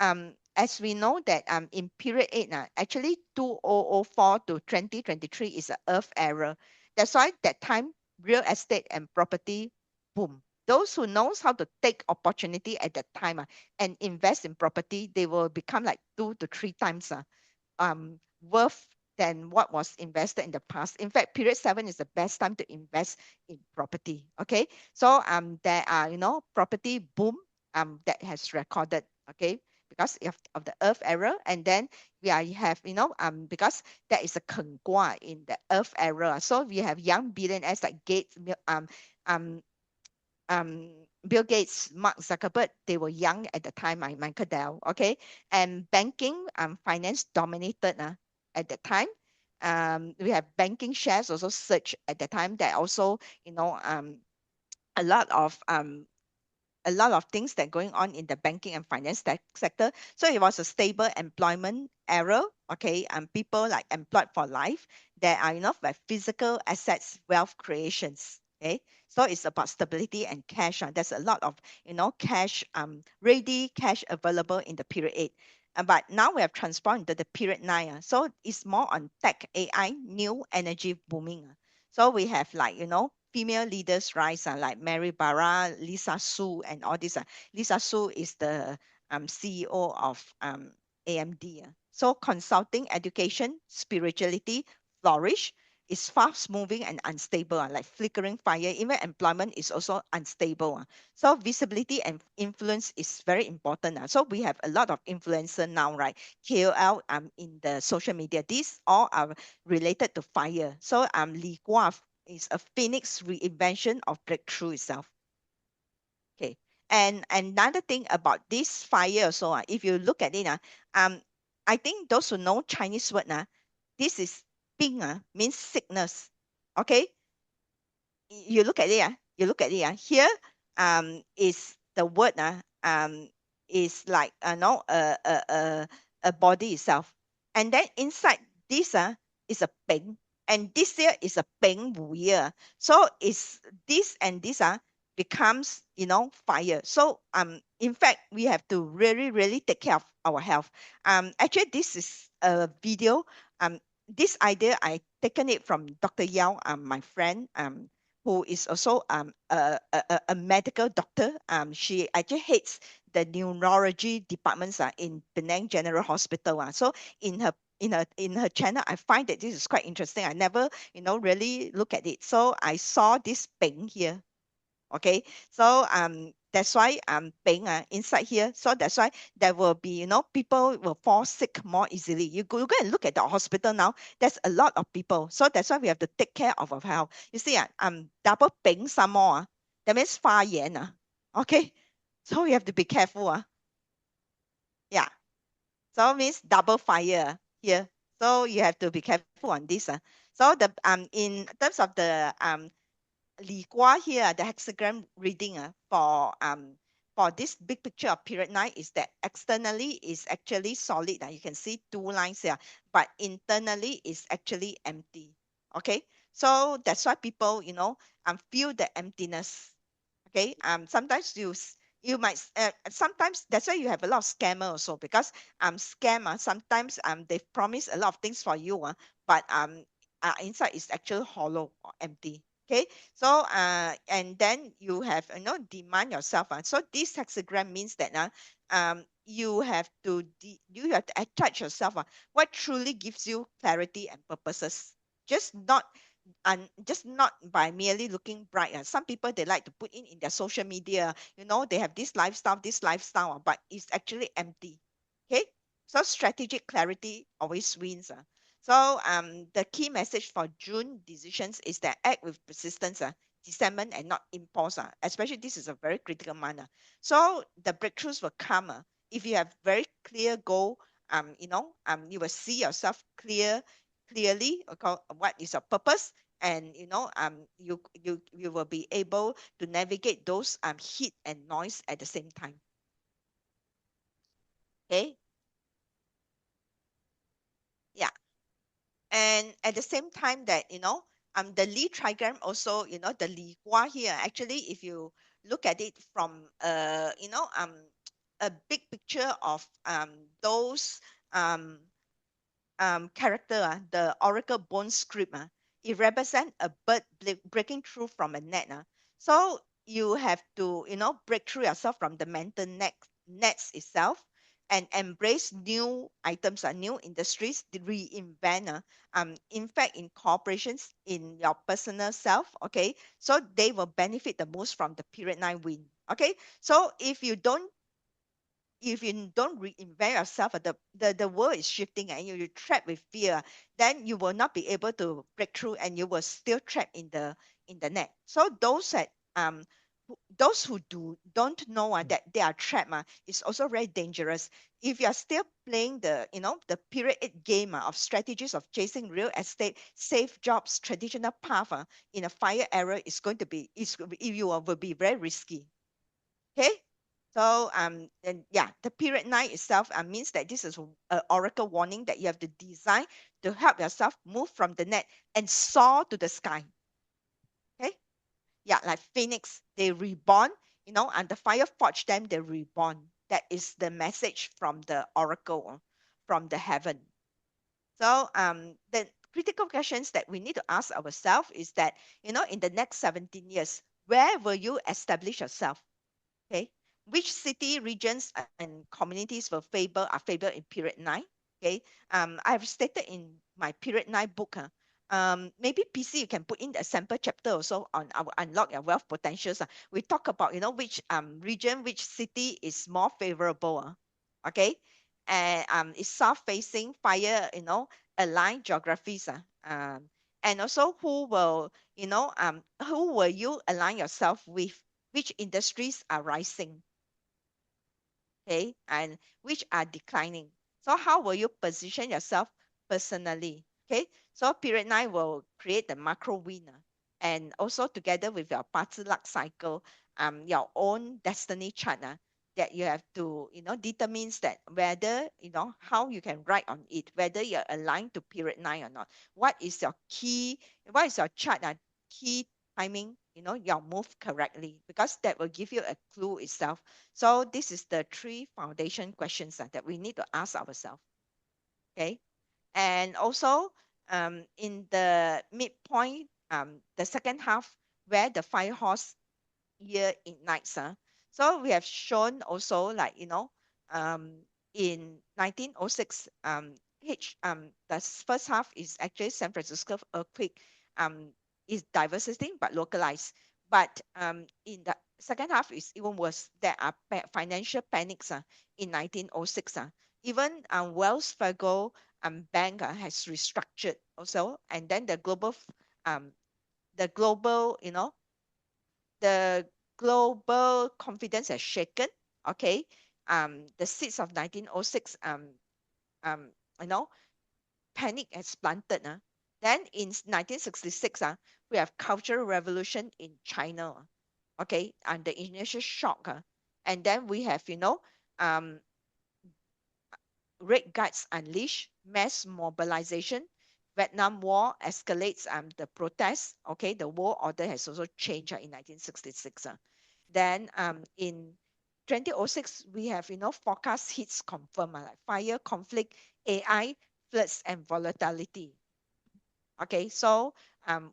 As we know that in period 8, actually 2004 to 2023 is an Earth era. That's why that time real estate and property boom. Those who knows how to take opportunity at that time and invest in property, they will become like 2 to 3 times worth than what was invested in the past. In fact, period 7 is the best time to invest in property. Okay, so there are property boom that has recorded. Okay, because of the Earth era, and then we have because there is a Kengua in the Earth era, so we have young billionaires like Gates, um um, Bill Gates, Mark Zuckerberg, they were young at the time, Michael Dell, okay? And banking finance dominated at that time. We have banking shares also surged at the time. That also, a lot of things that going on in the banking and finance sector. So it was a stable employment era. Okay, and people like employed for life. There are enough like physical assets, wealth creations. Okay, so it's about stability and cash. There's a lot of cash, ready cash available in the period 8. But now we have transformed into the period 9. So it's more on tech, AI, new energy booming. So we have like female leaders rise like Mary Barra, Lisa Su, and all this. Lisa Su is the CEO of AMD. So consulting, education, spirituality flourish. Is fast moving and unstable, like flickering fire. Even employment is also unstable. So visibility and influence is very important. So we have a lot of influencer now, right? KOL in the social media. These all are related to fire. So Li Guaf is a phoenix reinvention of breakthrough itself. Okay. And another thing about this fire also, if you look at it, I think those who know Chinese word, this is ping, means sickness. Okay. You look at it, you look at it, here is the word is like no a body itself, and then inside this is a peng, and this here is a peng wu year. So is this and this becomes fire. So in fact we have to really really take care of our health. Actually this is a video. This idea I taken it from Dr. Yao, my friend, who is also a medical doctor. She actually heads the neurology departments in Penang General Hospital. So in her channel, I find that this is quite interesting. I never really look at it. So I saw this ping here. Okay, so that's why paying inside here. So that's why there will be people will fall sick more easily. You go and look at the hospital now. There's a lot of people. So that's why we have to take care of our health. You see double paying some more. That means 发炎 Okay, so you have to be careful Yeah, so means double fire here. So you have to be careful on this So the in terms of the Li Gua here, the hexagram reading for this big picture of period 9 is that externally is actually solid. You can see 2 lines here, but internally is actually empty. Okay, so that's why people feel the emptiness. Okay, sometimes you might sometimes that's why you have a lot of scammer also, because scam sometimes they promise a lot of things for you but inside is actually hollow or empty. Okay, so and then you have demand yourself so this hexagram means that you have to attach yourself what truly gives you clarity and purposes, just not just not by merely looking bright. Some people they like to put in their social media, they have this lifestyle, but it's actually empty. Okay, so strategic clarity always wins. So the key message for June decisions is that act with persistence, discernment, and not impulse. Especially this is a very critical month. So the breakthroughs will come if you have very clear goal. You will see yourself clearly what is your purpose, and you will be able to navigate those heat and noise at the same time. Okay, yeah. And at the same time that, the Li trigram also, the Li Gua here, actually, if you look at it from, a big picture of those um, character, the oracle bone script, it represents a bird breaking through from a net. So you have to, break through yourself from the mental nets itself and embrace new items, new industries, to reinvent. In fact, in corporations, in your personal self, okay, so they will benefit the most from the period 9 win. Okay, so if you don't reinvent yourself, the world is shifting and you're trapped with fear, then you will not be able to break through and you will still trapped in the net. So those who don't know that they are trapped is also very dangerous. If you are still playing the period 8 game of strategies of chasing real estate, safe jobs, traditional path in a fire era, is going to be will be very risky. Okay. So and yeah, the period 9 itself means that this is an oracle warning that you have to design to help yourself move from the net and soar to the sky. Okay. Yeah, like phoenix, they reborn, and the fire forged them, they reborn. That is the message from the oracle, from the heaven. So the critical questions that we need to ask ourselves is that, in the next 17 years, where will you establish yourself? Okay, which city, regions, and communities are favored in period 9? Okay, I've stated in my period 9 book. Maybe PC, you can put in a sample chapter also on our unlock your wealth potentials. We talk about, which region, which city is more favorable. Okay, and it's south facing fire, aligned geographies. And also who will you align yourself with, which industries are rising, okay, and which are declining. So how will you position yourself personally? Okay, so period 9 will create the macro winner, and also together with your party luck cycle, your own destiny chart, that you have to, determines that whether, how you can write on it, whether you're aligned to period 9 or not. What is your chart, key timing, your move correctly, because that will give you a clue itself. So this is the 3 foundation questions that we need to ask ourselves. Okay. And also in the midpoint, the second half, where the fire horse year ignites. So we have shown also, like, in 1906, the first half is actually San Francisco earthquake, is diversity but localized. But in the second half is even worse. There are financial panics in 1906. Even Wells Fargo bank has restructured also, and then um, the global, the global confidence has shaken. Okay, the seeds of 1906, um, you know, panic has planted. Then in 1966, we have Cultural Revolution in China. Okay, and the initial shock. And then we have, um, Red Guards unleash, mass mobilization, Vietnam War escalates, the protests. Okay, the war order has also changed in 1966. Then in 2006, we have, forecast hits confirmed, like fire, conflict, AI, floods, and volatility. Okay, so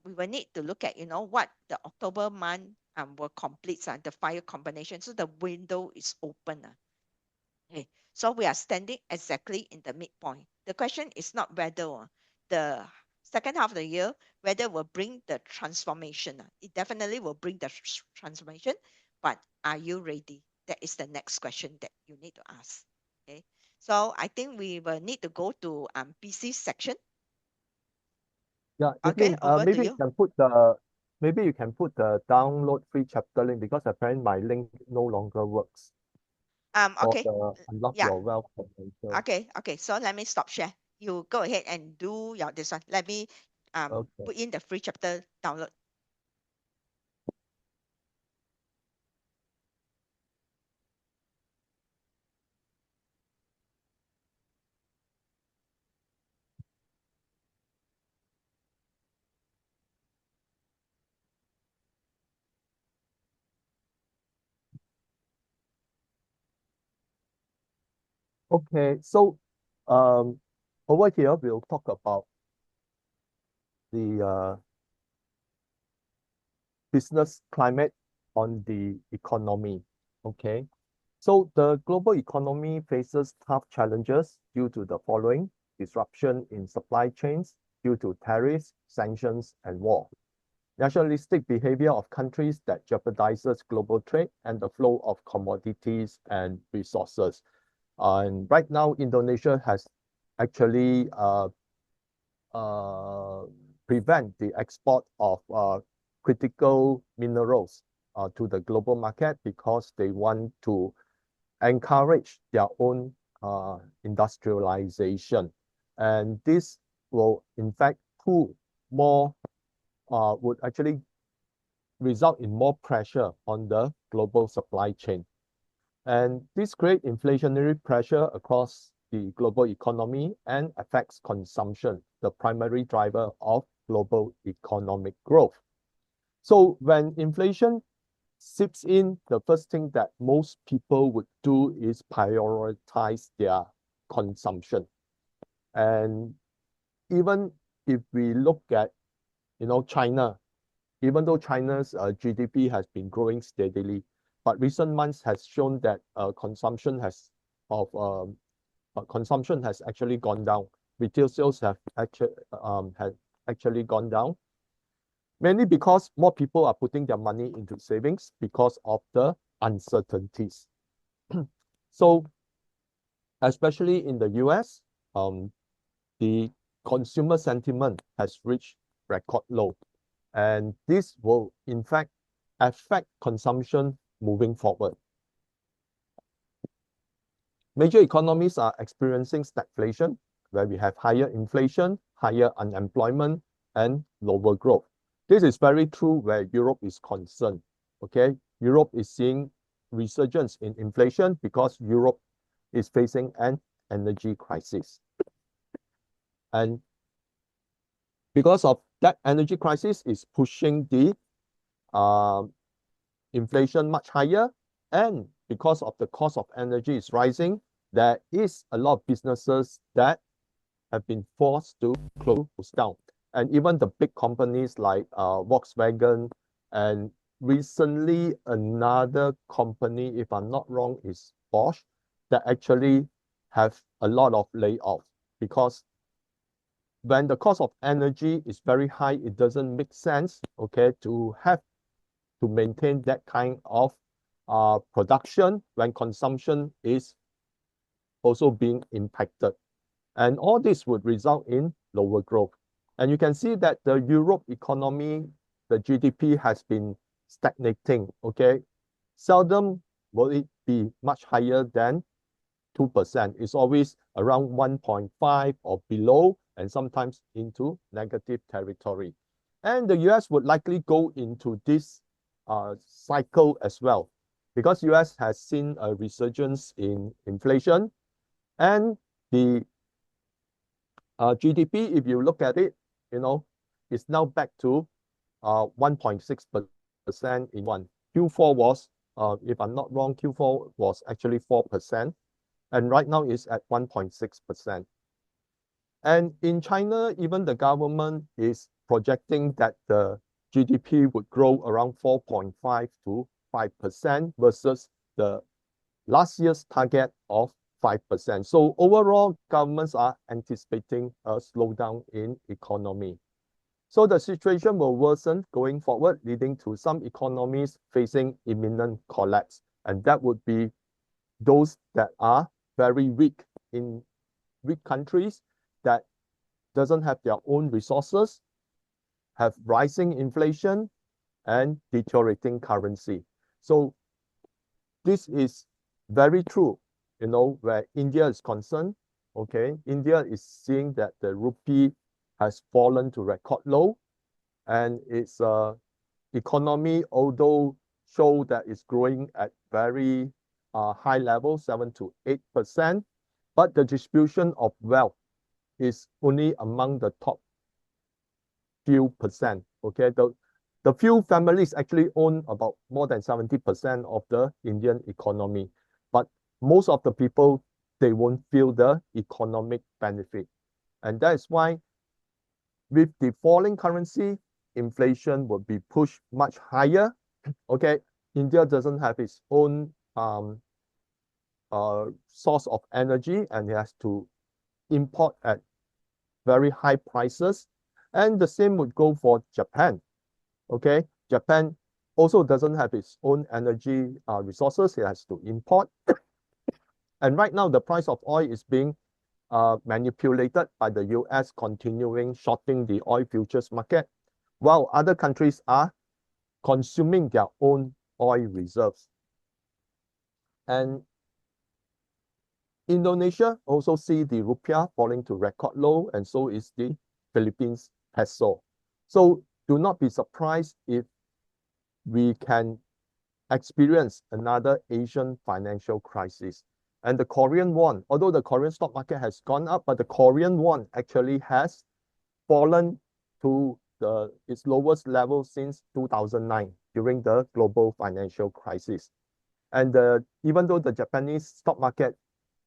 we will need to look at, what the October month will complete the fire combination. So the window is open. Okay, so we are standing exactly in the midpoint. The question is not whether the second half of the year, whether will bring the transformation. It definitely will bring the transformation, but are you ready? That is the next question that you need to ask. Okay, so I think we will need to go to PC section. Yeah, Okay, Evelyn, over to you. maybe you can put the download free chapter link, because apparently my link no longer works for Okay, the unlock yeah. your wealth potential. Okay. So let me stop share. You go ahead and do your this one. Let me Okay. put in the free chapter download. Okay, so over here we'll talk about the business climate on the economy. Okay, so the global economy faces tough challenges due to the following: disruption in supply chains due to tariffs, sanctions, and war; nationalistic behavior of countries that jeopardizes global trade and the flow of commodities and resources. And right now, Indonesia has actually prevent the export of critical minerals to the global market because they want to encourage their own industrialization. And this will, in fact, would actually result in more pressure on the global supply chain. And this creates inflationary pressure across the global economy and affects consumption, the primary driver of global economic growth. So when inflation seeps in, the first thing that most people would do is prioritize their consumption. And even if we look at, China, even though China's GDP has been growing steadily, but recent months has shown that consumption has actually gone down. Retail sales have actually gone down, mainly because more people are putting their money into savings because of the uncertainties. So, especially in the US, the consumer sentiment has reached record low. And this will, in fact, affect consumption moving forward. Major economies are experiencing stagflation, where we have higher inflation, higher unemployment, and lower growth. This is very true where Europe is concerned. Okay, Europe is seeing resurgence in inflation because Europe is facing an energy crisis. And because of that energy crisis is pushing the inflation much higher, and because of the cost of energy is rising, there is a lot of businesses that have been forced to close down. And even the big companies like Volkswagen, and recently another company, if I'm not wrong, is Bosch, that actually have a lot of layoffs, because when the cost of energy is very high, it doesn't make sense, okay, to maintain that kind of production when consumption is also being impacted. And all this would result in lower growth. And you can see that the Europe economy, the GDP has been stagnating, okay? Seldom will it be much higher than 2%. It's always around 1.5 or below, and sometimes into negative territory. And the US would likely go into this cycle as well, because US has seen a resurgence in inflation, and the GDP, if you look at it, is now back to 1.6% in one. Q4 was, if I'm not wrong, Q4 was actually 4%, and right now it's at 1.6%. And in China, even the government is projecting that the GDP would grow around 4.5 to 5% versus the last year's target of 5%. So overall, governments are anticipating a slowdown in economy. So the situation will worsen going forward, leading to some economies facing imminent collapse. And that would be those that are very weak countries that doesn't have their own resources, have rising inflation, and deteriorating currency. So this is very true, where India is concerned. Okay, India is seeing that the rupee has fallen to record low, and its economy, although show that it's growing at very high level, 7 to 8%, but the distribution of wealth is only among the top few percent. Okay, the few families actually own about more than 70% of the Indian economy, but most of the people they won't feel the economic benefit. And that is why with the falling currency, inflation will be pushed much higher. Okay, India doesn't have its own source of energy and it has to import at very high prices. And the same would go for Japan. Okay, Japan also doesn't have its own energy resources. It has to import. And right now, the price of oil is being manipulated by the US continuing shorting the oil futures market, while other countries are consuming their own oil reserves. And Indonesia also see the rupiah falling to record low, and so is the Philippines peso. So do not be surprised if we can experience another Asian financial crisis. And the Korean won, although the Korean stock market has gone up, but the Korean won actually has fallen to its lowest level since 2009 during the global financial crisis. And even though the Japanese stock market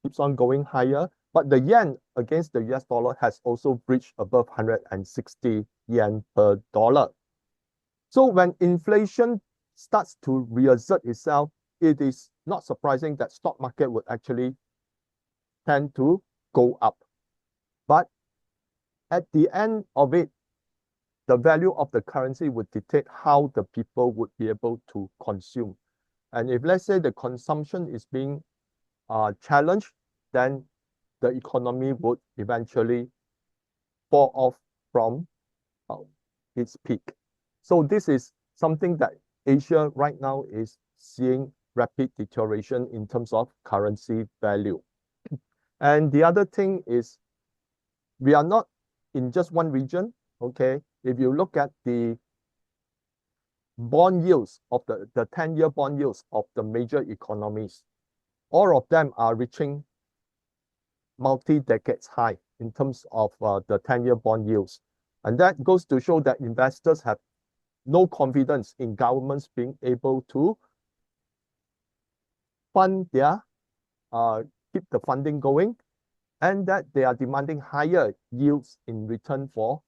keeps on going higher, but the yen against the US dollar has also breached above 160 yen per dollar. So when inflation starts to reassert itself, it is not surprising that stock market would actually tend to go up. But at the end of it, the value of the currency would dictate how the people would be able to consume. And if let's say the consumption is being challenged, then the economy would eventually fall off from its peak. So this is something that Asia right now is seeing rapid deterioration in terms of currency value. And the other thing is we are not in just one region, okay? If you look at the bond yields of the 10-year bond yields of the major economies, all of them are reaching multi-decades high in terms of the 10-year bond yields. And that goes to show that investors have no confidence in governments being able to fund their, keep the funding going, and that they are demanding higher yields in return for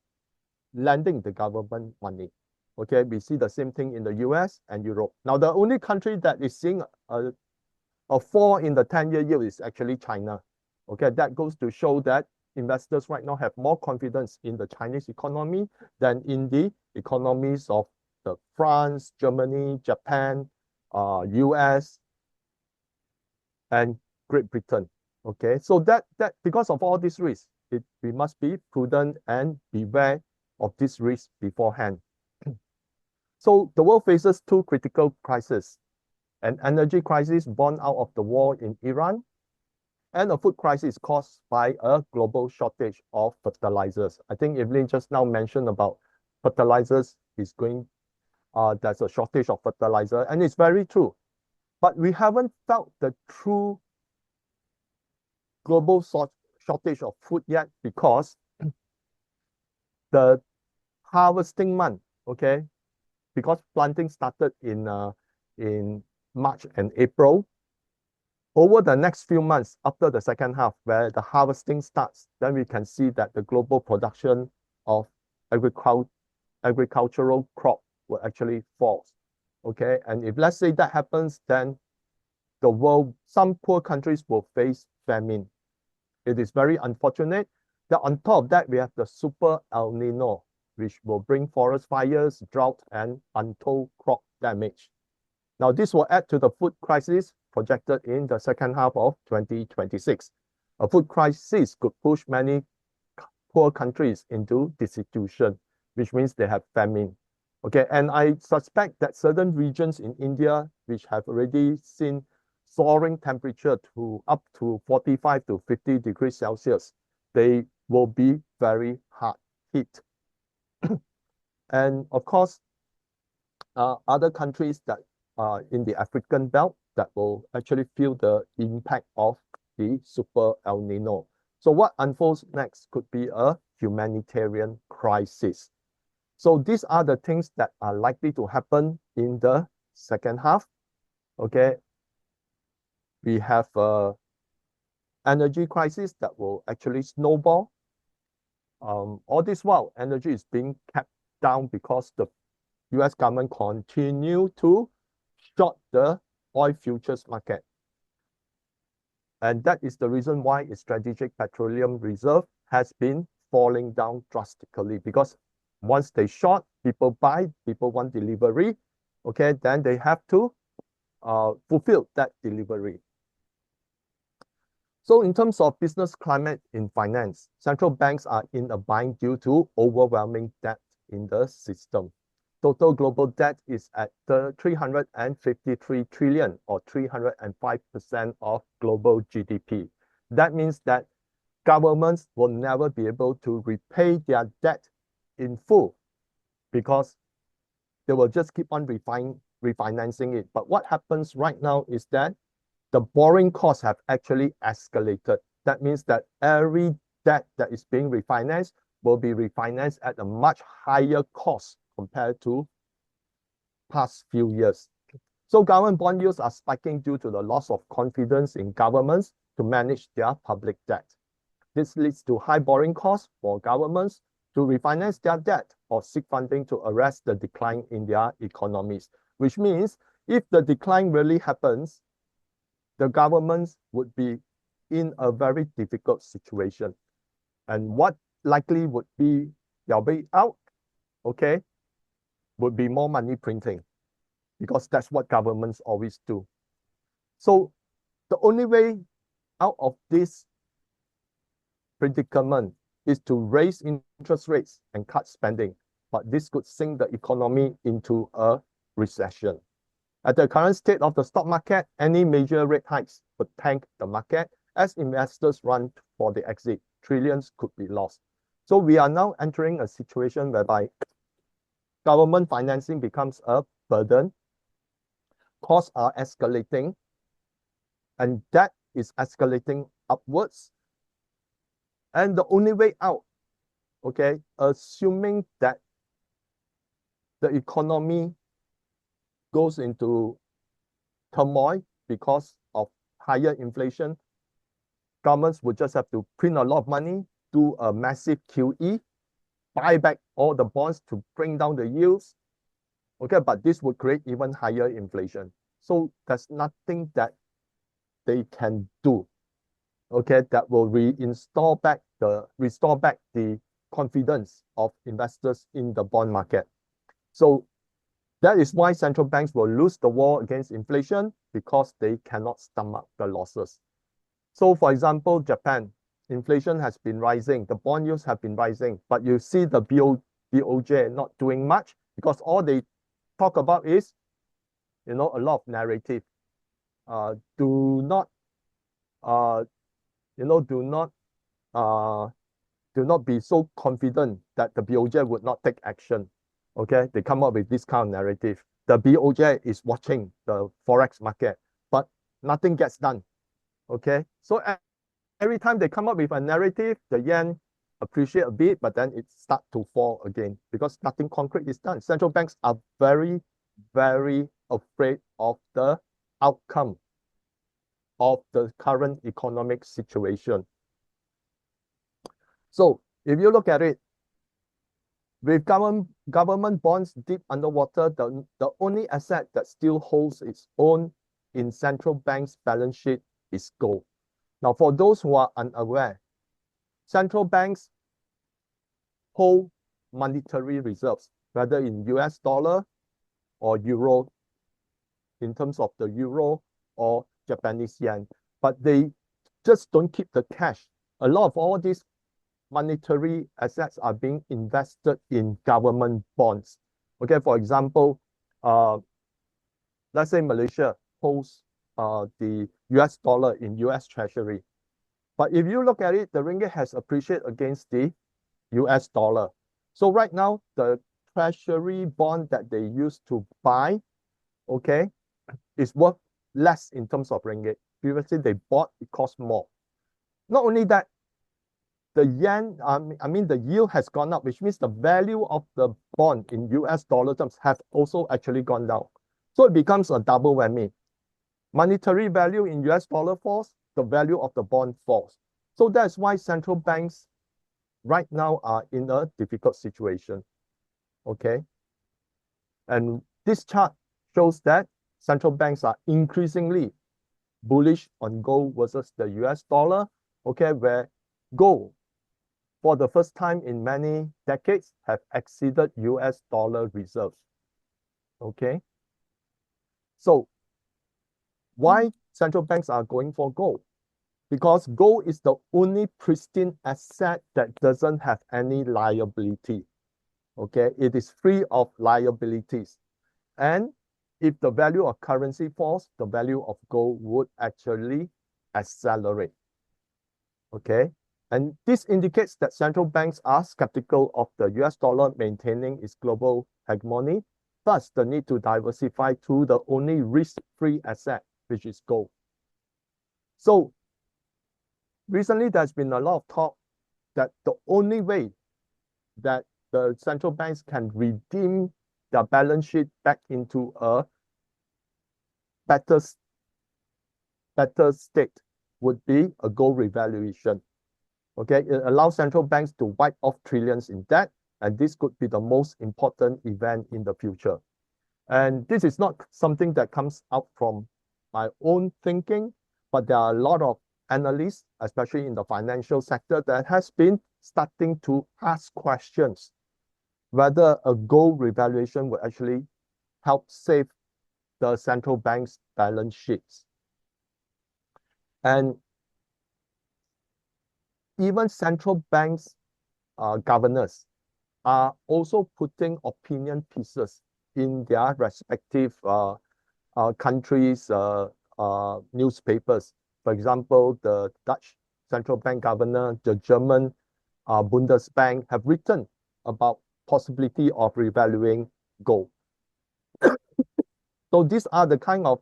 lending the government money. Okay, we see the same thing in the US and Europe. Now, the only country that is seeing a fall in the 10-year yield is actually China. Okay, that goes to show that investors right now have more confidence in the Chinese economy than in the economies of the France, Germany, Japan, US, and Great Britain. Okay, so that because of all these risks, we must be prudent and beware of this risk beforehand. So the world faces two critical crises: an energy crisis born out of the war in Iran, and a food crisis caused by a global shortage of fertilizers. I think Evelyn just now mentioned about fertilizers is going, there's a shortage of fertilizer, and it's very true. But we haven't felt the true global shortage of food yet because the harvesting month, okay, because planting started in March and April. Over the next few months after the second half where the harvesting starts, then we can see that the global production of agricultural crop will actually fall. Okay, and if let's say that happens, then the world, some poor countries will face famine. It is very unfortunate that on top of that, we have the super El Nino, which will bring forest fires, drought, and untold crop damage. Now, this will add to the food crisis projected in the second half of 2026. A food crisis could push many poor countries into destitution, which means they have famine. Okay, and I suspect that certain regions in India, which have already seen soaring temperature to up to 45 to 50 degrees Celsius, they will be very hard hit. And of course, other countries that are in the African belt that will actually feel the impact of the super El Nino. So what unfolds next could be a humanitarian crisis. So these are the things that are likely to happen in the second half. Okay, we have energy crisis that will actually snowball. All this while, energy is being kept down because the US government continue to short the oil futures market. And that is the reason why its strategic petroleum reserve has been falling down drastically, because once they short, people buy, people want delivery, okay, then they have to fulfill that delivery. So in terms of business climate in finance, central banks are in a bind due to overwhelming debt in the system. Total global debt is at 353 trillion, or 305% of global GDP. That means that governments will never be able to repay their debt in full, because they will just keep on refinancing it. But what happens right now is that the borrowing costs have actually escalated. That means that every debt that is being refinanced will be refinanced at a much higher cost compared to past few years. So government bond yields are spiking due to the loss of confidence in governments to manage their public debt. This leads to high borrowing costs for governments to refinance their debt or seek funding to arrest the decline in their economies, which means if the decline really happens, the governments would be in a very difficult situation. And what likely would be their way out, okay, would be more money printing, because that's what governments always do. So the only way out of this predicament is to raise interest rates and cut spending, but this could sink the economy into a recession. At the current state of the stock market, any major rate hikes would tank the market as investors run for the exit. Trillions could be lost. So we are now entering a situation whereby government financing becomes a burden, costs are escalating, and debt is escalating upwards. And the only way out, okay, assuming that the economy goes into turmoil because of higher inflation, governments would just have to print a lot of money, do a massive QE, buy back all the bonds to bring down the yields. Okay, but this would create even higher inflation. So there's nothing that they can do, okay, that will restore back the confidence of investors in the bond market. So that is why central banks will lose the war against inflation, because they cannot stomach the losses. So for example, Japan, inflation has been rising, the bond yields have been rising, but you see the BOJ not doing much, because all they talk about is, a lot of narrative. Do not be so confident that the BOJ would not take action. Okay, they come up with this kind of narrative. The BOJ is watching the forex market, but nothing gets done. Okay, so every time they come up with a narrative, the yen appreciate a bit, but then it starts to fall again because nothing concrete is done. Central banks are very, very afraid of the outcome of the current economic situation. So if you look at it, with government bonds deep underwater, the only asset that still holds its own in central banks' balance sheet is gold. Now, for those who are unaware, central banks hold monetary reserves, whether in US dollar or euro, in terms of the euro or Japanese yen, but they just don't keep the cash. A lot of all these monetary assets are being invested in government bonds. Okay, for example, let's say Malaysia holds the US dollar in US Treasury. But if you look at it, the ringgit has appreciated against the US dollar. So right now, the Treasury bond that they used to buy, okay, is worth less in terms of ringgit. Previously, they bought, it cost more. Not only that, the yen, the yield has gone up, which means the value of the bond in US dollar terms have also actually gone down. So it becomes a double whammy. Monetary value in US dollar falls, the value of the bond falls. So that's why central banks right now are in a difficult situation. Okay. And this chart shows that central banks are increasingly bullish on gold versus the US dollar, okay, where gold, for the first time in many decades, have exceeded US dollar reserves. Okay. So why central banks are going for gold? Because gold is the only pristine asset that doesn't have any liability. Okay, it is free of liabilities. And if the value of currency falls, the value of gold would actually accelerate. Okay, and this indicates that central banks are skeptical of the US dollar maintaining its global hegemony, thus the need to diversify to the only risk-free asset, which is gold. So recently, there's been a lot of talk that the only way that the central banks can redeem their balance sheet back into a better state would be a gold revaluation. Okay, it allows central banks to wipe off trillions in debt, and this could be the most important event in the future. And this is not something that comes out from my own thinking, but there are a lot of analysts, especially in the financial sector, that has been starting to ask questions whether a gold revaluation will actually help save the central bank's balance sheets. And even central banks governors are also putting opinion pieces in their respective countries' newspapers. For example, the Dutch central bank governor, the German Bundesbank have written about possibility of revaluing gold. So these are the kind of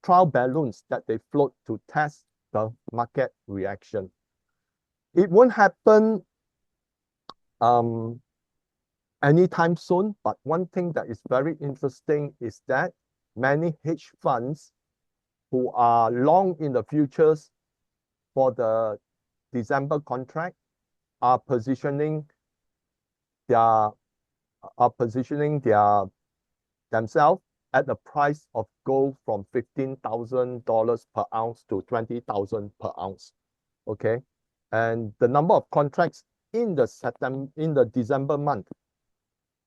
trial balloons that they float to test the market reaction. It won't happen anytime soon, but one thing that is very interesting is that many hedge funds who are long in the futures for the December contract are positioning themselves at the price of gold from $15,000 per ounce to $20,000 per ounce. Okay, and the number of contracts in the December month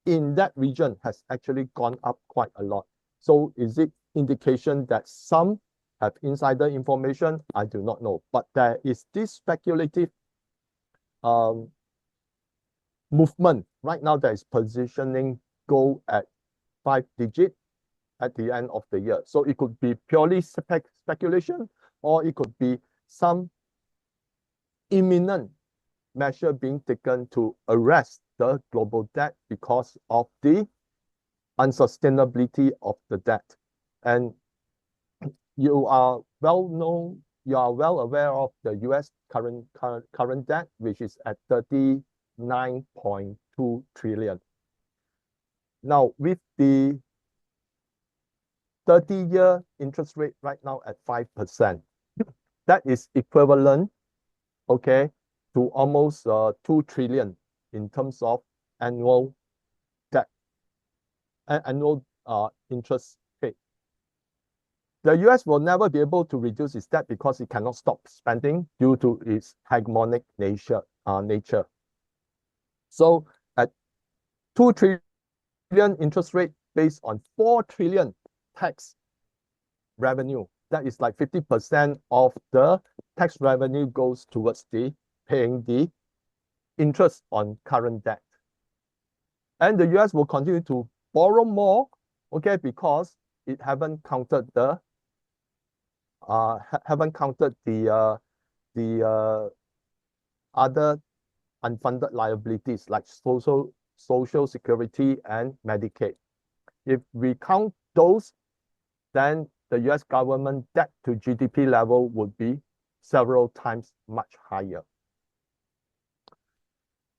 in that region has actually gone up quite a lot. So is it indication that some have insider information? I do not know, but there is this speculative movement right now that is positioning gold at 5-digit at the end of the year. So it could be purely speculation, or it could be some imminent measure being taken to arrest the global debt because of the unsustainability of the debt. And you are well aware of the US current debt, which is at 39.2 trillion. Now, with the 30-year interest rate right now at 5%, that is equivalent, okay, to almost 2 trillion in terms of annual debt, annual interest paid. The US will never be able to reduce its debt because it cannot stop spending due to its hegemonic nature. So at 2 trillion interest rate based on 4 trillion tax revenue, that is like 50% of the tax revenue goes towards paying the interest on current debt. And the US will continue to borrow more, okay, because it haven't counted the other unfunded liabilities like social security and Medicaid. If we count those, then the US government debt to GDP level would be several times much higher.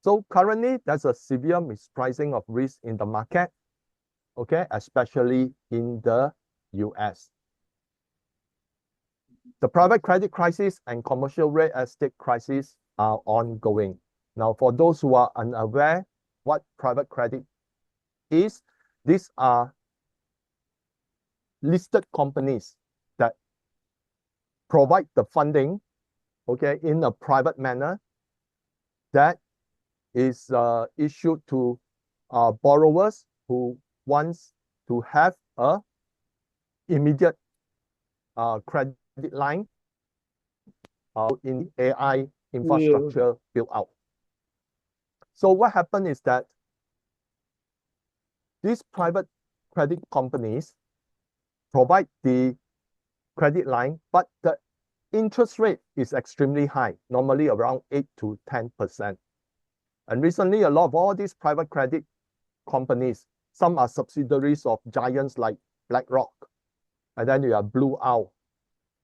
So currently, there's a severe mispricing of risk in the market, okay, especially in the US. The private credit crisis and commercial real estate crisis are ongoing. Now, for those who are unaware what private credit is, these are listed companies that provide the funding, okay, in a private manner that is issued to borrowers who wants to have a immediate credit line in AI infrastructure built out. So what happened is that these private credit companies provide the credit line, but the interest rate is extremely high, normally around 8 to 10%. And recently, a lot of all these private credit companies, some are subsidiaries of giants like BlackRock, and then you have Blue Owl,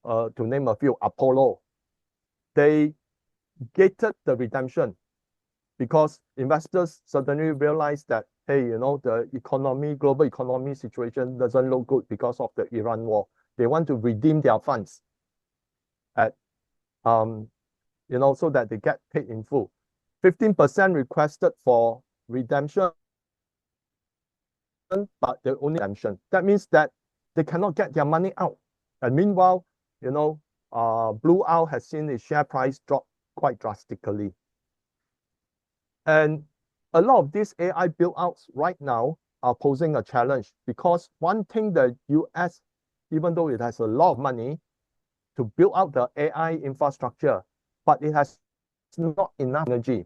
to name a few, Apollo. They gated the redemption because investors suddenly realized that, hey, you know, the economy, global economy situation doesn't look good because of the Iran war. They want to redeem their funds at, you know, so that they get paid in full. 15% requested for redemption, but they only redemption. That means that they cannot get their money out. And meanwhile, you know, Blue Owl has seen its share price drop quite drastically. And a lot of these AI build-outs right now are posing a challenge because one thing the US, even though it has a lot of money to build out the AI infrastructure, but it has not enough energy.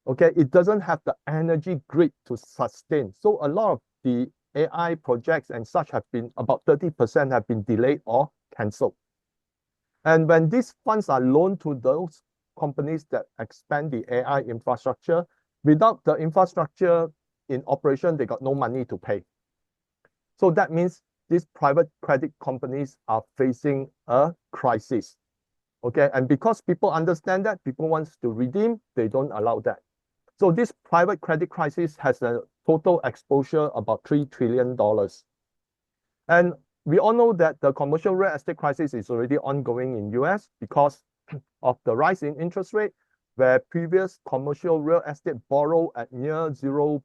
Okay, it doesn't have the energy grid to sustain. So a lot of the AI projects and such have been, about 30% have been delayed or canceled. And when these funds are loaned to those companies that expand the AI infrastructure, without the infrastructure in operation, they got no money to pay. So that means these private credit companies are facing a crisis. Okay, and because people understand that, people want to redeem, they don't allow that. So this private credit crisis has a total exposure about $3 trillion. And we all know that the commercial real estate crisis is already ongoing in US because of the rise in interest rate, where previous commercial real estate borrow at near zero,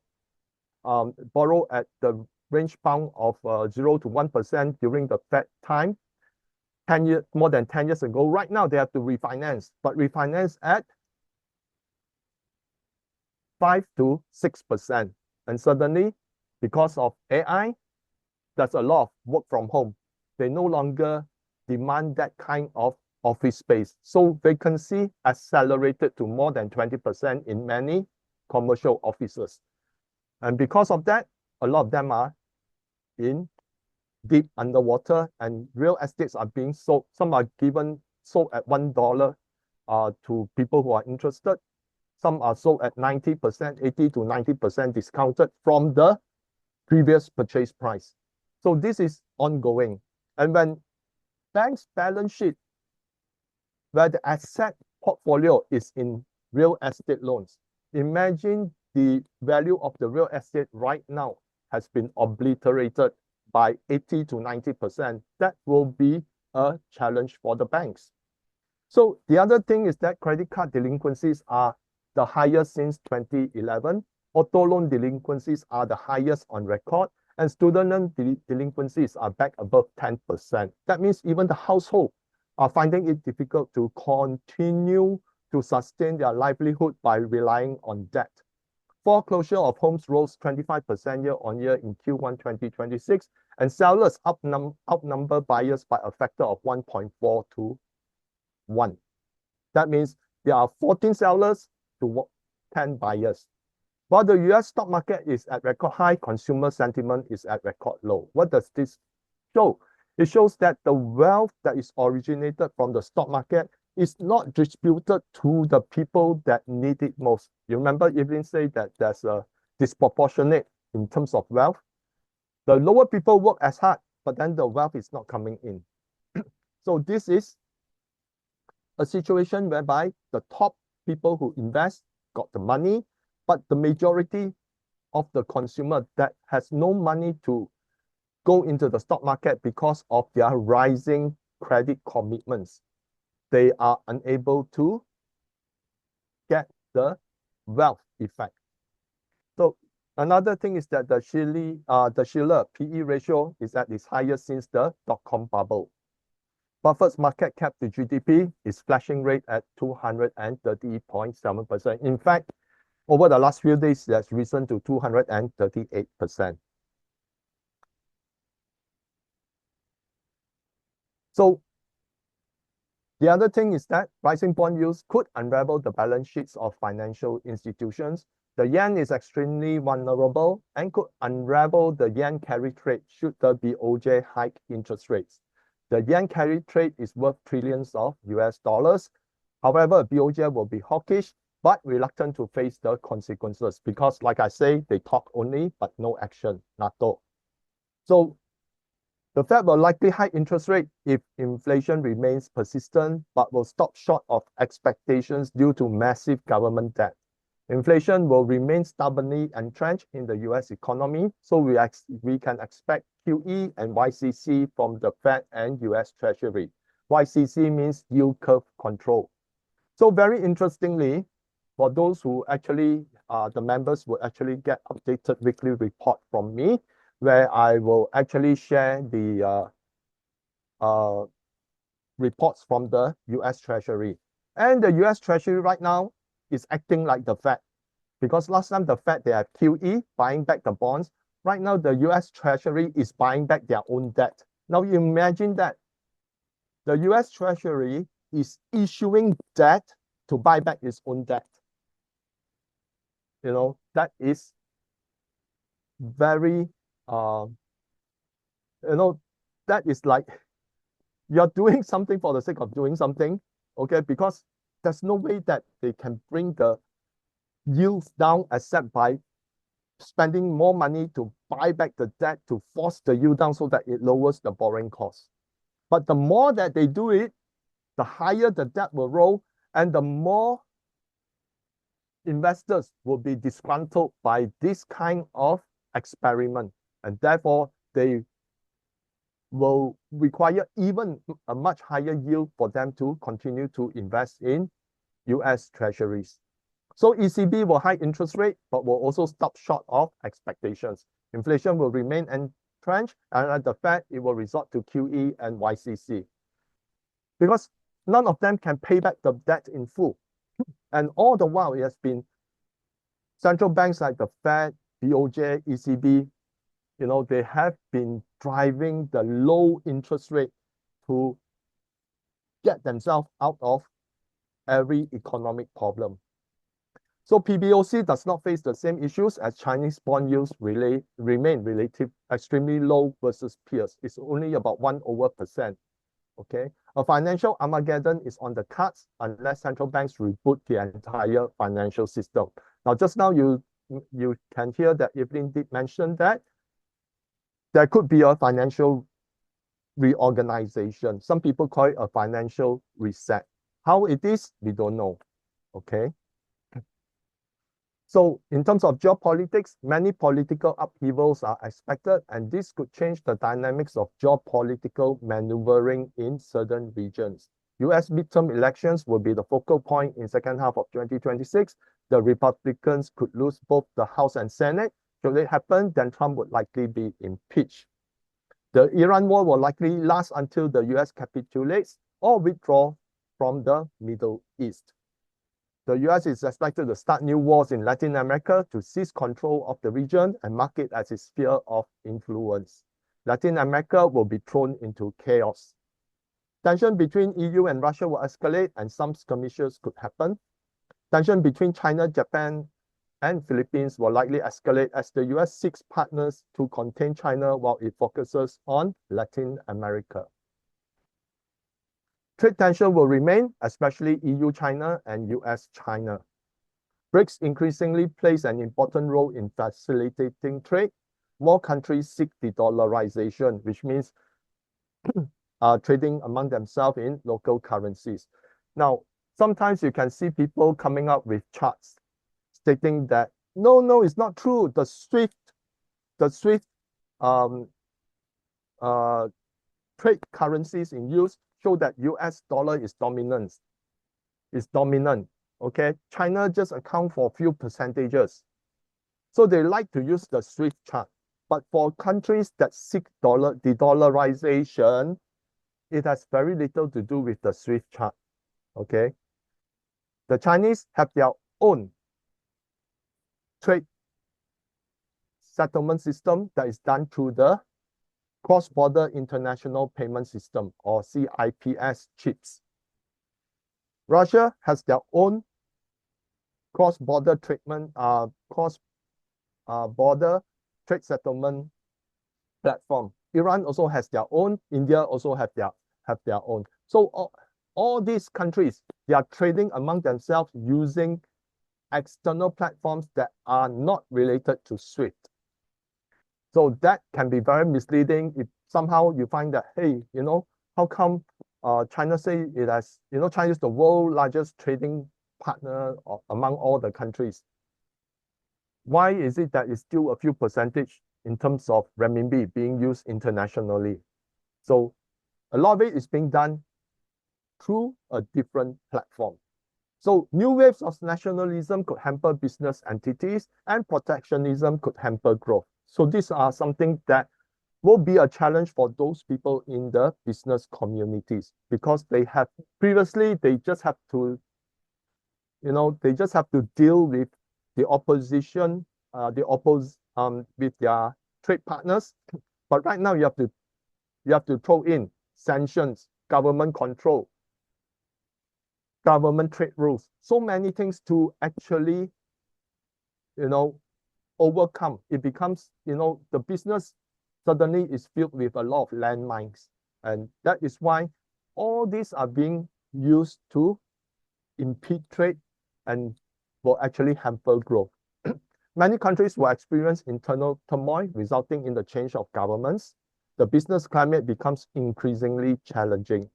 borrow at the range bound of 0 to 1% during the Fed time, more than 10 years ago. Right now, they have to refinance, but refinance at 5 to 6%. And suddenly, because of AI, there's a lot of work from home. They no longer demand that kind of office space. So vacancy accelerated to more than 20% in many commercial offices. And because of that, a lot of them are in deep underwater, and real estates are being sold. Some are sold at $1 to people who are interested. Some are sold at 90%, 80 to 90% discounted from the previous purchase price. So this is ongoing. And when banks' balance sheet, where the asset portfolio is in real estate loans, imagine the value of the real estate right now has been obliterated by 80 to 90%. That will be a challenge for the banks. So the other thing is that credit card delinquencies are the highest since 2011. Auto loan delinquencies are the highest on record, and student loan delinquencies are back above 10%. That means even the household are finding it difficult to continue to sustain their livelihood by relying on debt. Foreclosure of homes rose 25% year on year in Q1 2026, and sellers outnumber buyers by a factor of 1.4 to 1. That means there are 14 sellers to 10 buyers. While the US stock market is at record high, consumer sentiment is at record low. What does this show? It shows that the wealth that is originated from the stock market is not distributed to the people that need it most. You remember Evelyn said that there's a disproportionate in terms of wealth. The lower people work as hard, but then the wealth is not coming in. So this is a situation whereby the top people who invest got the money, but the majority of the consumer that has no money to go into the stock market because of their rising credit commitments, they are unable to get the wealth effect. So another thing is that the Shiller PE ratio is at its highest since the dot-com bubble. Buffett's market cap to GDP is flashing rate at 230.7%. In fact, over the last few days, it has risen to 238%. So the other thing is that rising bond yields could unravel the balance sheets of financial institutions. The yen is extremely vulnerable and could unravel the yen carry trade should the BOJ hike interest rates. The yen carry trade is worth trillions of US dollars. However, BOJ will be hawkish but reluctant to face the consequences because, like I say, they talk only but no action, NATO. So the Fed will likely hike interest rate if inflation remains persistent, but will stop short of expectations due to massive government debt. Inflation will remain stubbornly entrenched in the US economy, so we can expect QE and YCC from the Fed and US Treasury. YCC means yield curve control. So very interestingly, for those who actually, the members will actually get updated weekly report from me, where I will actually share the reports from the US Treasury. And the US Treasury right now is acting like the Fed. Because last time the Fed, they have QE, buying back the bonds. Right now, the US Treasury is buying back their own debt. Now, you imagine that the US Treasury is issuing debt to buy back its own debt. You know, that is very, that is like you're doing something for the sake of doing something, okay? Because there's no way that they can bring the yields down except by spending more money to buy back the debt to force the yield down so that it lowers the borrowing cost. But the more that they do it, the higher the debt will roll and the more investors will be disgruntled by this kind of experiment. And therefore, they will require even a much higher yield for them to continue to invest in US Treasuries. So ECB will hike interest rate, but will also stop short of expectations. Inflation will remain entrenched, and at the Fed, it will resort to QE and YCC. Because none of them can pay back the debt in full. And all the while, it has been central banks like the Fed, BOJ, ECB, you know, they have been driving the low interest rate to get themselves out of every economic problem. So PBOC does not face the same issues as Chinese bond yields remain extremely low versus peers. It's only about 1%. Okay, a financial Armageddon is on the cards unless central banks reboot the entire financial system. Now, just now you can hear that Evelyn did mention that there could be a financial reorganization. Some people call it a financial reset. How it is, we don't know. Okay. So in terms of geopolitics, many political upheavals are expected, and this could change the dynamics of geopolitical maneuvering in certain regions. US midterm elections will be the focal point in second half of 2026. The Republicans could lose both the House and Senate. Should it happen, then Trump would likely be impeached. The Iran war will likely last until the US capitulates or withdraw from the Middle East. The US is expected to start new wars in Latin America to seize control of the region and mark it as its sphere of influence. Latin America will be thrown into chaos. Tension between EU and Russia will escalate and some skirmishes could happen. Tension between China, Japan, and Philippines will likely escalate as the US seeks partners to contain China while it focuses on Latin America. Trade tension will remain, especially EU-China and US-China. BRICS increasingly plays an important role in facilitating trade. More countries seek de-dollarization, which means trading among themselves in local currencies. Now, sometimes you can see people coming up with charts stating that, no, it's not true. The SWIFT trade currencies in use show that US dollar is dominant. Okay, China just account for a few percentages. So they like to use the SWIFT chart. But for countries that seek de-dollarization, it has very little to do with the SWIFT chart. Okay, the Chinese have their own trade settlement system that is done through the cross-border international payment system, or CIPS chips. Russia has their own cross-border border trade settlement platform. Iran also has their own. India also have their own. So all these countries, they are trading among themselves using external platforms that are not related to SWIFT. So that can be very misleading if somehow you find that, hey, how come China say it has, China is the world's largest trading partner among all the countries. Why is it that it's still a few percentage in terms of renminbi being used internationally? So a lot of it is being done through a different platform. So new waves of nationalism could hamper business entities, and protectionism could hamper growth. So these are something that will be a challenge for those people in the business communities, because they have previously, they just have to deal with the opposition, with their trade partners. But right now you have to throw in sanctions, government control, government trade rules, so many things to actually, overcome. It becomes, the business suddenly is filled with a lot of landmines. And that is why all these are being used to impede trade and will actually hamper growth. Many countries will experience internal turmoil resulting in the change of governments. The business climate becomes increasingly challenging.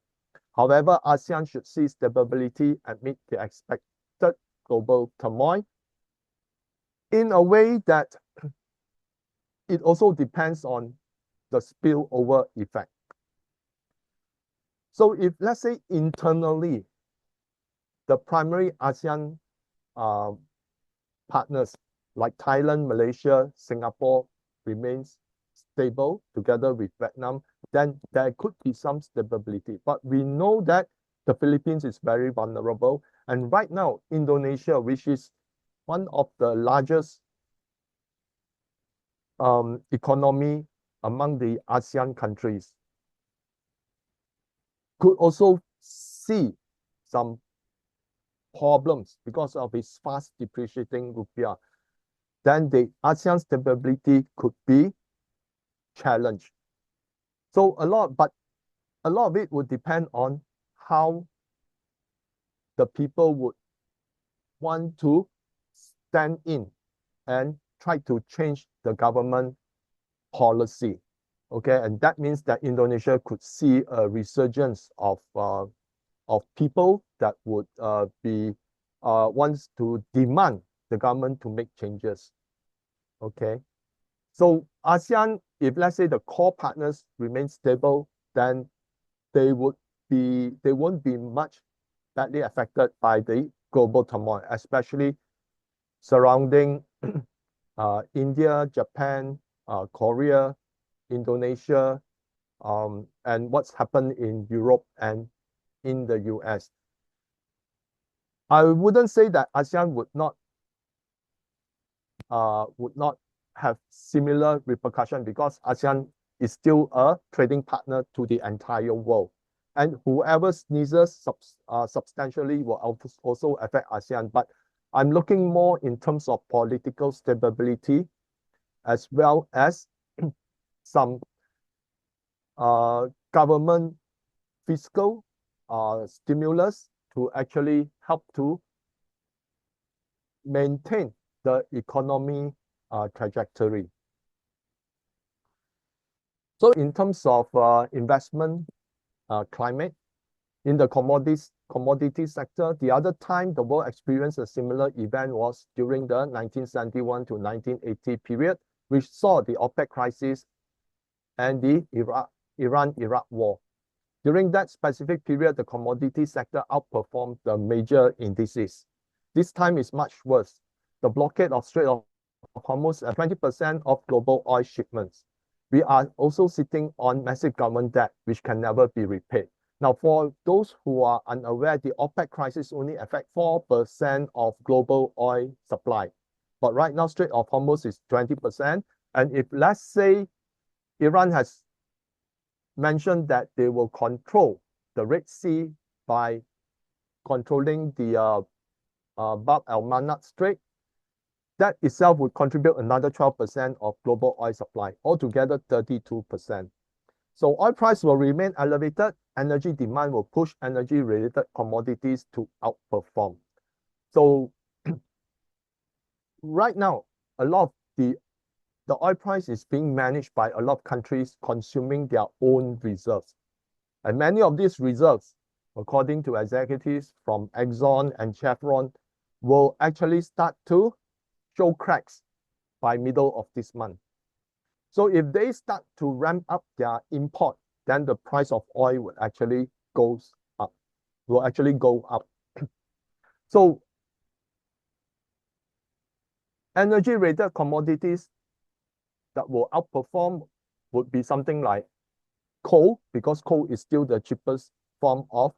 However, ASEAN should see stability amid the expected global turmoil in a way that it also depends on the spillover effect. So if, let's say, internally, the primary ASEAN partners like Thailand, Malaysia, Singapore remains stable together with Vietnam, then there could be some stability. But we know that the Philippines is very vulnerable. And right now, Indonesia, which is one of the largest economy among the ASEAN countries, could also see some problems because of its fast depreciating rupiah. Then the ASEAN stability could be challenged. So a lot of it would depend on how the people would want to stand in and try to change the government policy. Okay, and that means that Indonesia could see a resurgence of people that would wants to demand the government to make changes. Okay, so ASEAN, if let's say the core partners remain stable, then they won't be much badly affected by the global turmoil, especially surrounding India, Japan, Korea, Indonesia, and what's happened in Europe and in the US. I wouldn't say that ASEAN would not have similar repercussion, because ASEAN is still a trading partner to the entire world. And whoever sneezes substantially will also affect ASEAN. But I'm looking more in terms of political stability, as well as some government fiscal stimulus to actually help to maintain the economy trajectory. So in terms of investment climate in the commodity sector, the other time the world experienced a similar event was during the 1971 to 1980 period, which saw the OPEC crisis and the Iran-Iraq war. During that specific period, the commodity sector outperformed the major indices. This time is much worse. The blockade of Strait of Hormuz at 20% of global oil shipments. We are also sitting on massive government debt, which can never be repaid. Now, for those who are unaware, the OPEC crisis only affects 4% of global oil supply. But right now, Strait of Hormuz is 20%. And if, let's say, Iran has mentioned that they will control the Red Sea by controlling the Bab el-Mandab Strait, that itself would contribute another 12% of global oil supply, altogether 32%. So oil price will remain elevated. Energy demand will push energy-related commodities to outperform. So right now, a lot of the oil price is being managed by a lot of countries consuming their own reserves. And many of these reserves, according to executives from Exxon and Chevron, will actually start to show cracks by middle of this month. So if they start to ramp up their import, then the price of oil will actually go up. So energy-related commodities that will outperform would be something like coal, because coal is still the cheapest form of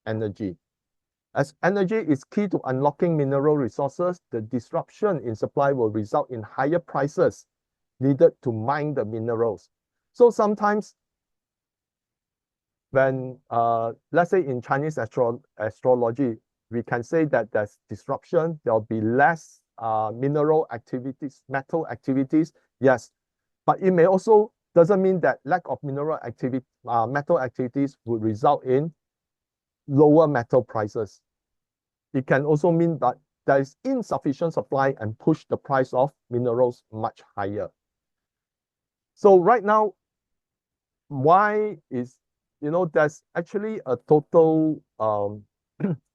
energy. As energy is key to unlocking mineral resources, the disruption in supply will result in higher prices needed to mine the minerals. So sometimes when, let's say in Chinese astrology, we can say that there's disruption, there'll be less mineral activities, metal activities, yes. But it may also doesn't mean that lack of mineral activity, metal activities would result in lower metal prices. It can also mean that there is insufficient supply and push the price of minerals much higher. So right now, why is, there's actually a total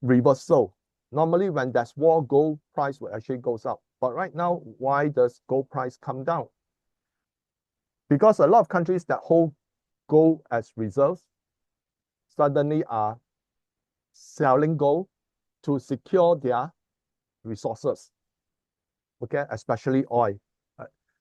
reversal. Normally when there's war, gold price will actually goes up. But right now, why does gold price come down? Because a lot of countries that hold gold as reserves suddenly are selling gold to secure their resources, okay, especially oil.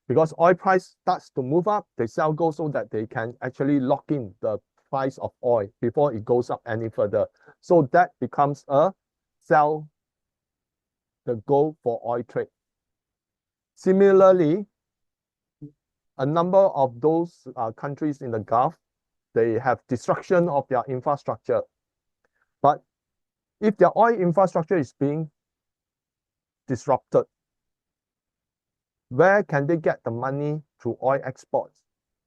Because oil price starts to move up, they sell gold so that they can actually lock in the price of oil before it goes up any further. So that becomes a sell the gold for oil trade. Similarly, a number of those countries in the Gulf, they have destruction of their infrastructure. But if their oil infrastructure is being disrupted, where can they get the money through oil exports?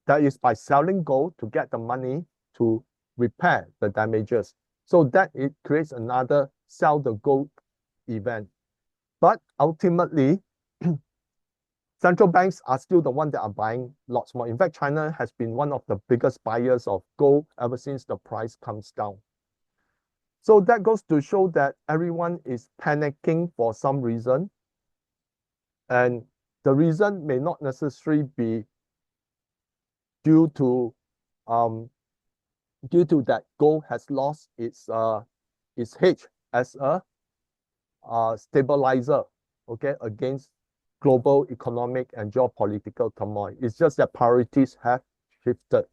That is by selling gold to get the money to repair the damages. So that it creates another sell the gold event. But ultimately, central banks are still the ones that are buying lots more. In fact, China has been one of the biggest buyers of gold ever since the price comes down. So that goes to show that everyone is panicking for some reason. And the reason may not necessarily be due to that gold has lost its hedge as a stabilizer, okay, against global economic and geopolitical turmoil. It's just that priorities have shifted.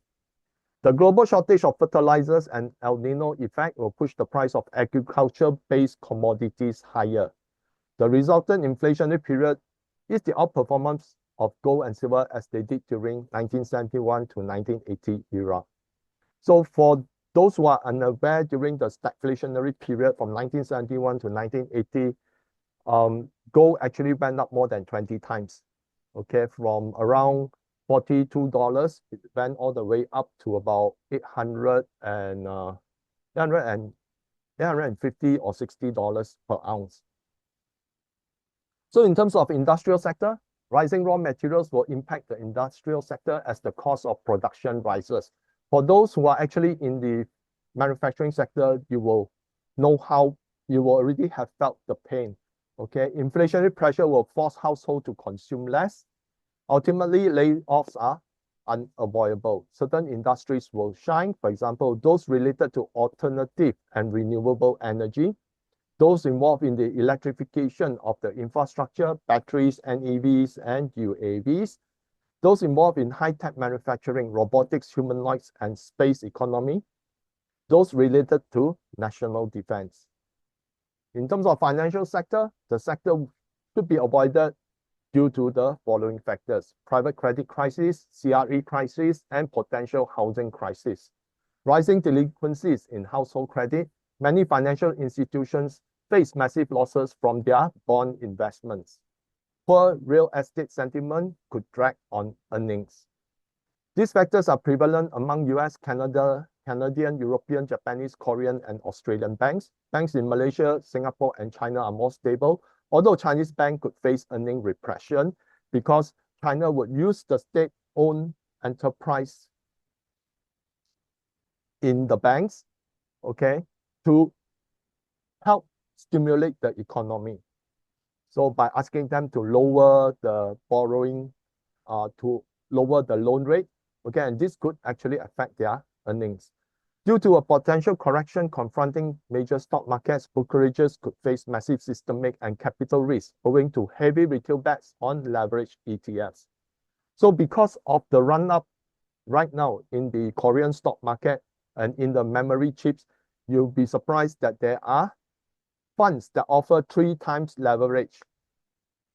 The global shortage of fertilizers and El Nino effect will push the price of agriculture-based commodities higher. The resultant inflationary period is the outperformance of gold and silver as they did during 1971 to 1980 era. So for those who are unaware, during the stagflationary period from 1971 to 1980, gold actually went up more than 20 times. Okay, from around $42, it went all the way up to about 850 or $60 per ounce. So in terms of industrial sector, rising raw materials will impact the industrial sector as the cost of production rises. For those who are actually in the manufacturing sector, you will know how you will already have felt the pain. Okay, inflationary pressure will force households to consume less. Ultimately, layoffs are unavoidable. Certain industries will shine, for example, those related to alternative and renewable energy, those involved in the electrification of the infrastructure, batteries, NEVs, and UAVs, those involved in high-tech manufacturing, robotics, humanoids, and space economy, those related to national defense. In terms of financial sector, the sector should be avoided due to the following factors: private credit crisis, CRE crisis, and potential housing crisis. Rising delinquencies in household credit, many financial institutions face massive losses from their bond investments. Poor real estate sentiment could drag on earnings. These factors are prevalent among US, Canadian, European, Japanese, Korean, and Australian banks. Banks in Malaysia, Singapore, and China are more stable, although Chinese bank could face earning repression because China would use the state-owned enterprise in the banks, okay, to help stimulate the economy. So by asking them to lower the borrowing, to lower the loan rate, okay, and this could actually affect their earnings. Due to a potential correction confronting major stock markets, brokerages could face massive systemic and capital risk owing to heavy retail bets on leveraged ETFs. So because of the run-up right now in the Korean stock market and in the memory chips, you'll be surprised that there are funds that offer 3 times leverage.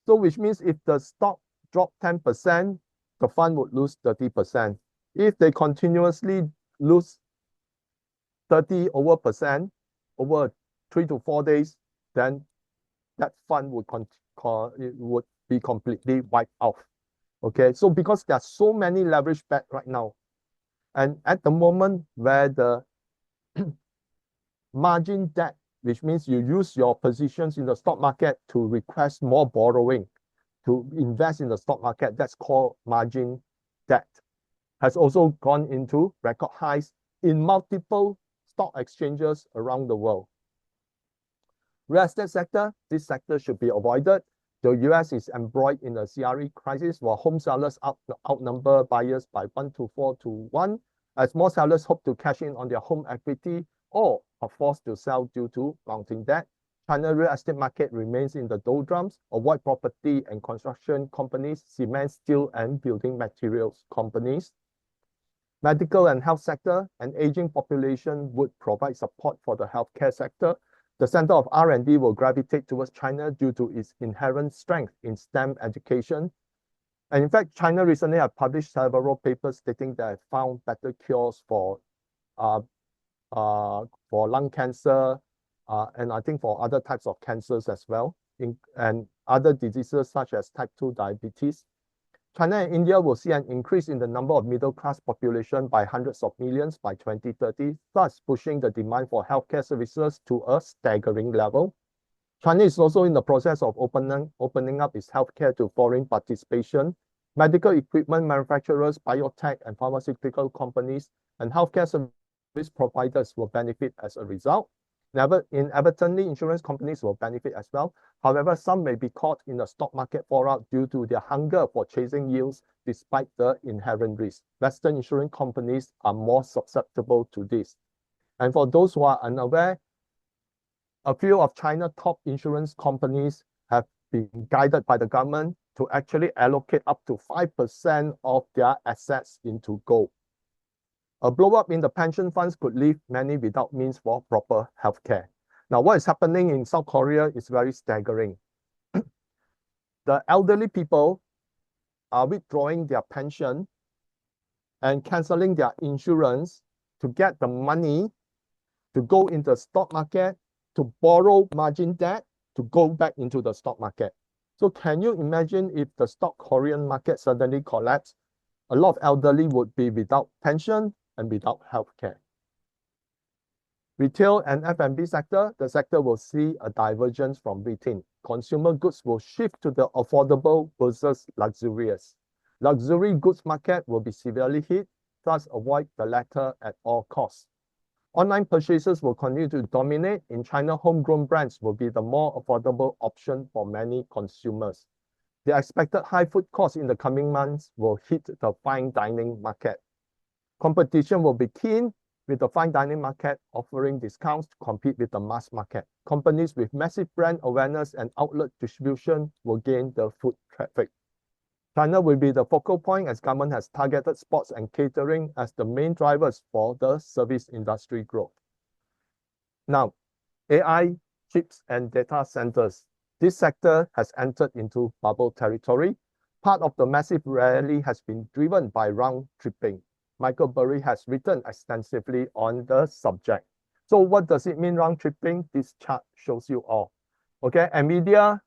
So which means if the stock dropped 10%, the fund would lose 30%. If they continuously lose 30% over 3 to 4 days, then that fund would be completely wiped out. Okay, so because there are so many leverage bets right now, and at the moment where the margin debt, which means you use your positions in the stock market to request more borrowing to invest in the stock market, that's called margin debt, has also gone into record highs in multiple stock exchanges around the world. Real estate sector, this sector should be avoided. The US is embroiled in a CRE crisis while home sellers outnumber buyers by 1 to 4 to 1, as more sellers hope to cash in on their home equity or are forced to sell due to mounting debt. China real estate market remains in the doldrums. Avoid property and construction companies, cement, steel, and building materials companies. Medical and health sector, an aging population would provide support for the healthcare sector. The center of R&D will gravitate towards China due to its inherent strength in STEM education. And in fact, China recently have published several papers stating that it found better cures for lung cancer, and I think for other types of cancers as well, and other diseases such as type 2 diabetes. China and India will see an increase in the number of middle-class population by hundreds of millions by 2030, thus pushing the demand for healthcare services to a staggering level. China is also in the process of opening up its healthcare to foreign participation. Medical equipment manufacturers, biotech and pharmaceutical companies, and healthcare service providers will benefit as a result. Inevitably, insurance companies will benefit as well. However, some may be caught in the stock market fallout due to their hunger for chasing yields despite the inherent risk. Western insurance companies are more susceptible to this. And for those who are unaware, a few of China's top insurance companies have been guided by the government to actually allocate up to 5% of their assets into gold. A blow-up in the pension funds could leave many without means for proper healthcare. Now, what is happening in South Korea is very staggering. The elderly people are withdrawing their pension and canceling their insurance to get the money to go into the stock market, to borrow margin debt, to go back into the stock market. So can you imagine if the stock Korean market suddenly collapsed? A lot of elderly would be without pension and without healthcare. Retail and F&B sector, the sector will see a divergence from retail. Consumer goods will shift to the affordable versus luxurious. Luxury goods market will be severely hit, thus avoid the latter at all costs. Online purchases will continue to dominate. In China, homegrown brands will be the more affordable option for many consumers. The expected high food costs in the coming months will hit the fine dining market. Competition will be keen, with the fine dining market offering discounts to compete with the mass market. Companies with massive brand awareness and outlet distribution will gain the foot traffic. China will be the focal point as government has targeted sports and catering as the main drivers for the service industry growth. Now, AI, chips, and data centers. This sector has entered into bubble territory. Part of the massive rally has been driven by round tripping. Michael Burry has written extensively on the subject. So what does it mean, round tripping? This chart shows you all. Okay, NVIDIA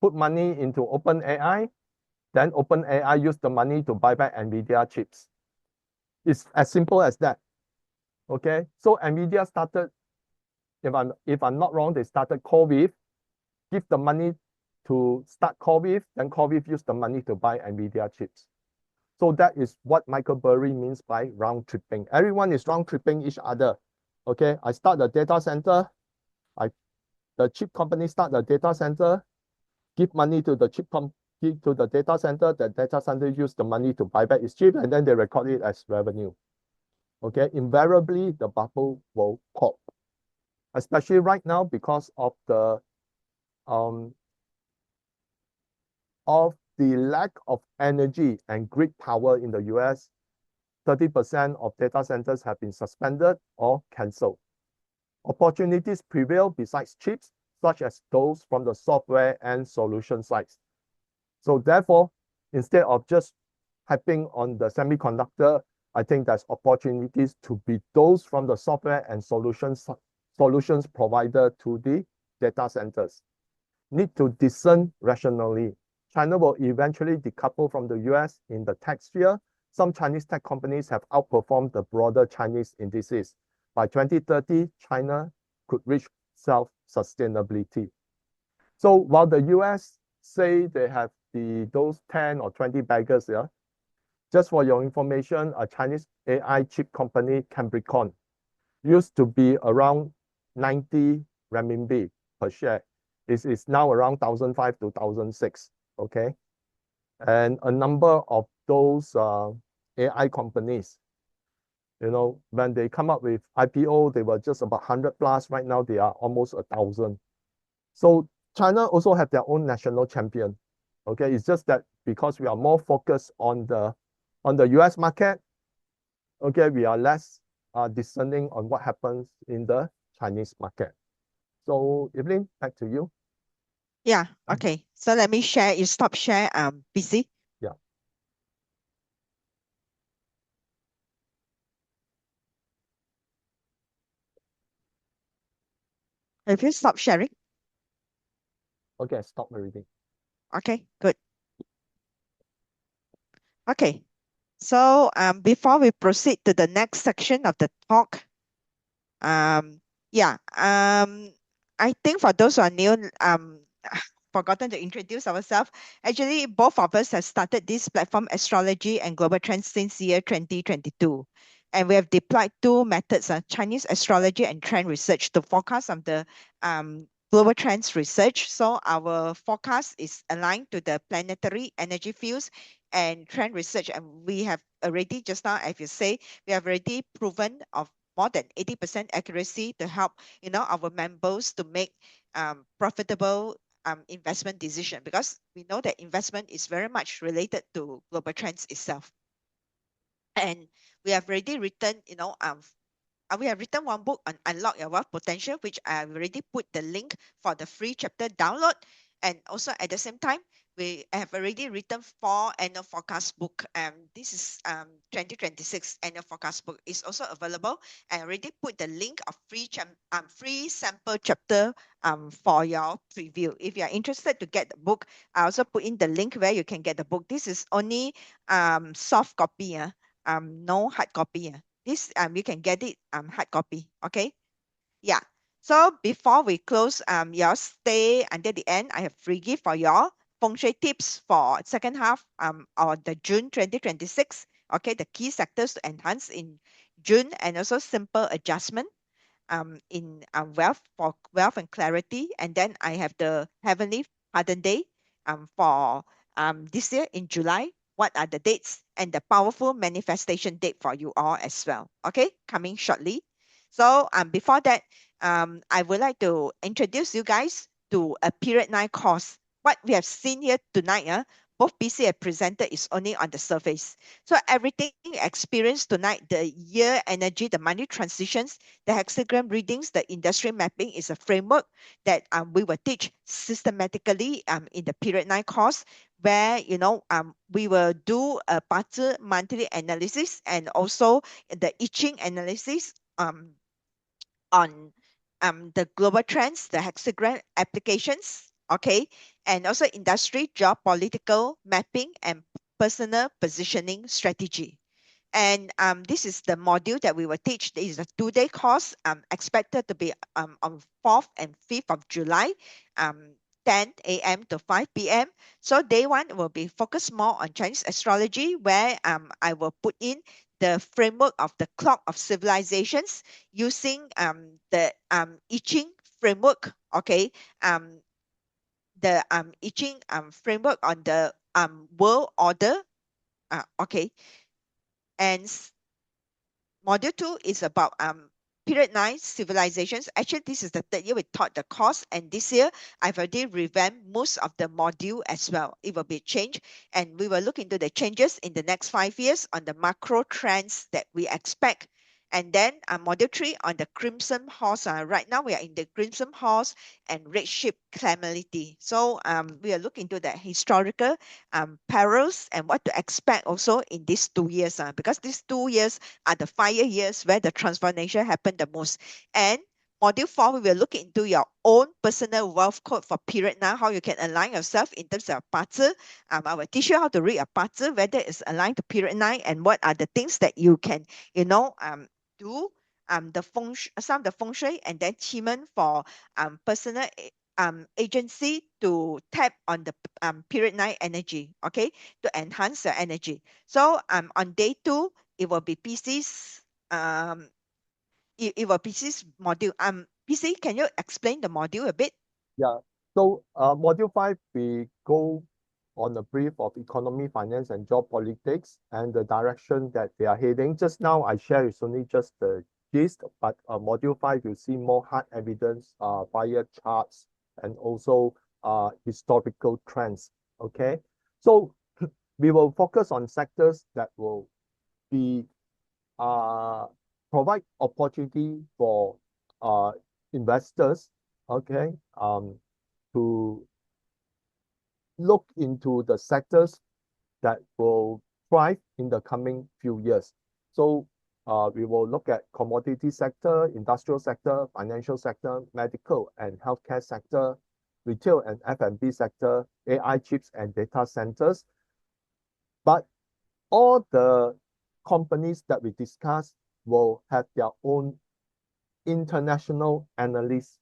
put money into OpenAI, then OpenAI used the money to buy back NVIDIA chips. It's as simple as that. Okay, so NVIDIA started, if I'm not wrong, they started CoreWeave, give the money to start CoreWeave, then CoreWeave used the money to buy NVIDIA chips. So that is what Michael Burry means by round tripping. Everyone is round tripping each other. Okay, I start the data center, the chip company start the data center, give money to the to the data center use the money to buy back its chip, and then they record it as revenue. Okay, invariably the bubble will pop, especially right now because of the lack of energy and grid power in the US. 30% of data centers have been suspended or cancelled. Opportunities prevail besides chips, such as those from the software and solution sides. So therefore, instead of just hyping on the semiconductor, I think there's opportunities to be those from the software and solutions provided to the data centers. Need to discern rationally. China will eventually decouple from the US in the tech sphere. Some Chinese tech companies have outperformed the broader Chinese indices. By 2030, China could reach self-sustainability. So while the US say they have those 10 or 20 baggers here, just for your information, a Chinese AI chip company, Cambricon, used to be around 90 renminbi per share. It is now around 1,500 to 1,600, okay? And a number of those AI companies, you know, when they come up with IPO, they were just about 100 plus. Right now, they are almost 1,000. So China also have their own national champion. Okay, it's just that because we are more focused on the US market, okay, we are less discerning on what happens in the Chinese market. So Evelyn, back to you. Yeah, okay. So let me share. You stop share, busy. Yeah. Have you stopped sharing? Okay, stop everything. Okay, good. Okay, so before we proceed to the next section of the talk, yeah, I think for those who are new, forgotten to introduce ourselves. Actually, both of us have started this platform, Astrology and Global Trends, since year 2022. And we have deployed two methods, Chinese astrology and trend research, to forecast on the global trends research. So our forecast is aligned to the planetary energy fields and trend research. And we have already, just now, as you say, we have already proven of more than 80% accuracy to help, you know, our members to make profitable investment decision, because we know that investment is very much related to global trends itself. And we have already written, you know, we have written one book on Unlock Your Wealth Potential, which I have already put the link for the free chapter download. And also at the same time, we have already written 4 annual forecast book. This is 2026 annual forecast book is also available. I already put the link of free sample chapter for your preview. If you are interested to get the book, I also put in the link where you can get the book. This is only soft copy, no hard copy. This you can get it hard copy. Okay, yeah. So before we close, y'all stay until the end. I have free gift for y'all. Feng Shui tips for second half or the June 2026. Okay, the key sectors to enhance in June, and also simple adjustment in wealth, for wealth and clarity. And then I have the Heavenly Pardon Day for this year in July. What are the dates and the powerful manifestation date for you all as well? Okay, coming shortly. So before that, I would like to introduce you guys to a period 9 course. What we have seen here tonight, both BC and presented is only on the surface. So everything experienced tonight, the year energy, the money transitions, the hexagram readings, the industry mapping is a framework that we will teach systematically in the period 9 course, where we will do a monthly analysis and also the I Ching analysis on the global trends, the hexagram applications, okay, and also industry, geopolitical mapping, and personal positioning strategy. And this is the module that we will teach. This is a 2-day course, expected to be on 4th and 5th of July, 10 a.m. to 5 p.m. So day 1 will be focused more on Chinese astrology, where I will put in the framework of the clock of civilizations using the I Ching framework, okay, the I Ching framework on the world order, okay, and module 2 is about period 9 civilizations. Actually, this is the 3rd year we taught the course, and this year I've already revamped most of the module as well. It will be changed, and we will look into the changes in the next 5 years on the macro trends that we expect. And then module 3 on the crimson horse. Right now we are in the crimson horse and red ship calamity. So we are looking into the historical perils and what to expect also in these 2 years, because these 2 years are the fire years where the transformation happened the most. And module 4, we will look into your own personal wealth code for period 9, how you can align yourself in terms of parzi. I will teach you how to read a parzi, whether it's aligned to period 9, and what are the things that you can, do. Some of the feng shui and then qimeng for personal agency to tap on the period 9 energy, okay, to enhance your energy. So on day 2, it will be PC's it will PC's module. PC, can you explain the module a bit? Yeah. So module 5, we go on a brief of economy, finance, and geopolitics and the direction that they are heading. Just now I share is only just the gist, but module 5, you see more hard evidence via charts and also historical trends. Okay. So we will focus on sectors that will be provide opportunity for investors, okay, to look into the sectors that will thrive in the coming few years. So we will look at commodity sector, industrial sector, financial sector, medical and healthcare sector, retail and F&B sector, AI chips and data centers. But all the companies that we discuss will have their own international analysts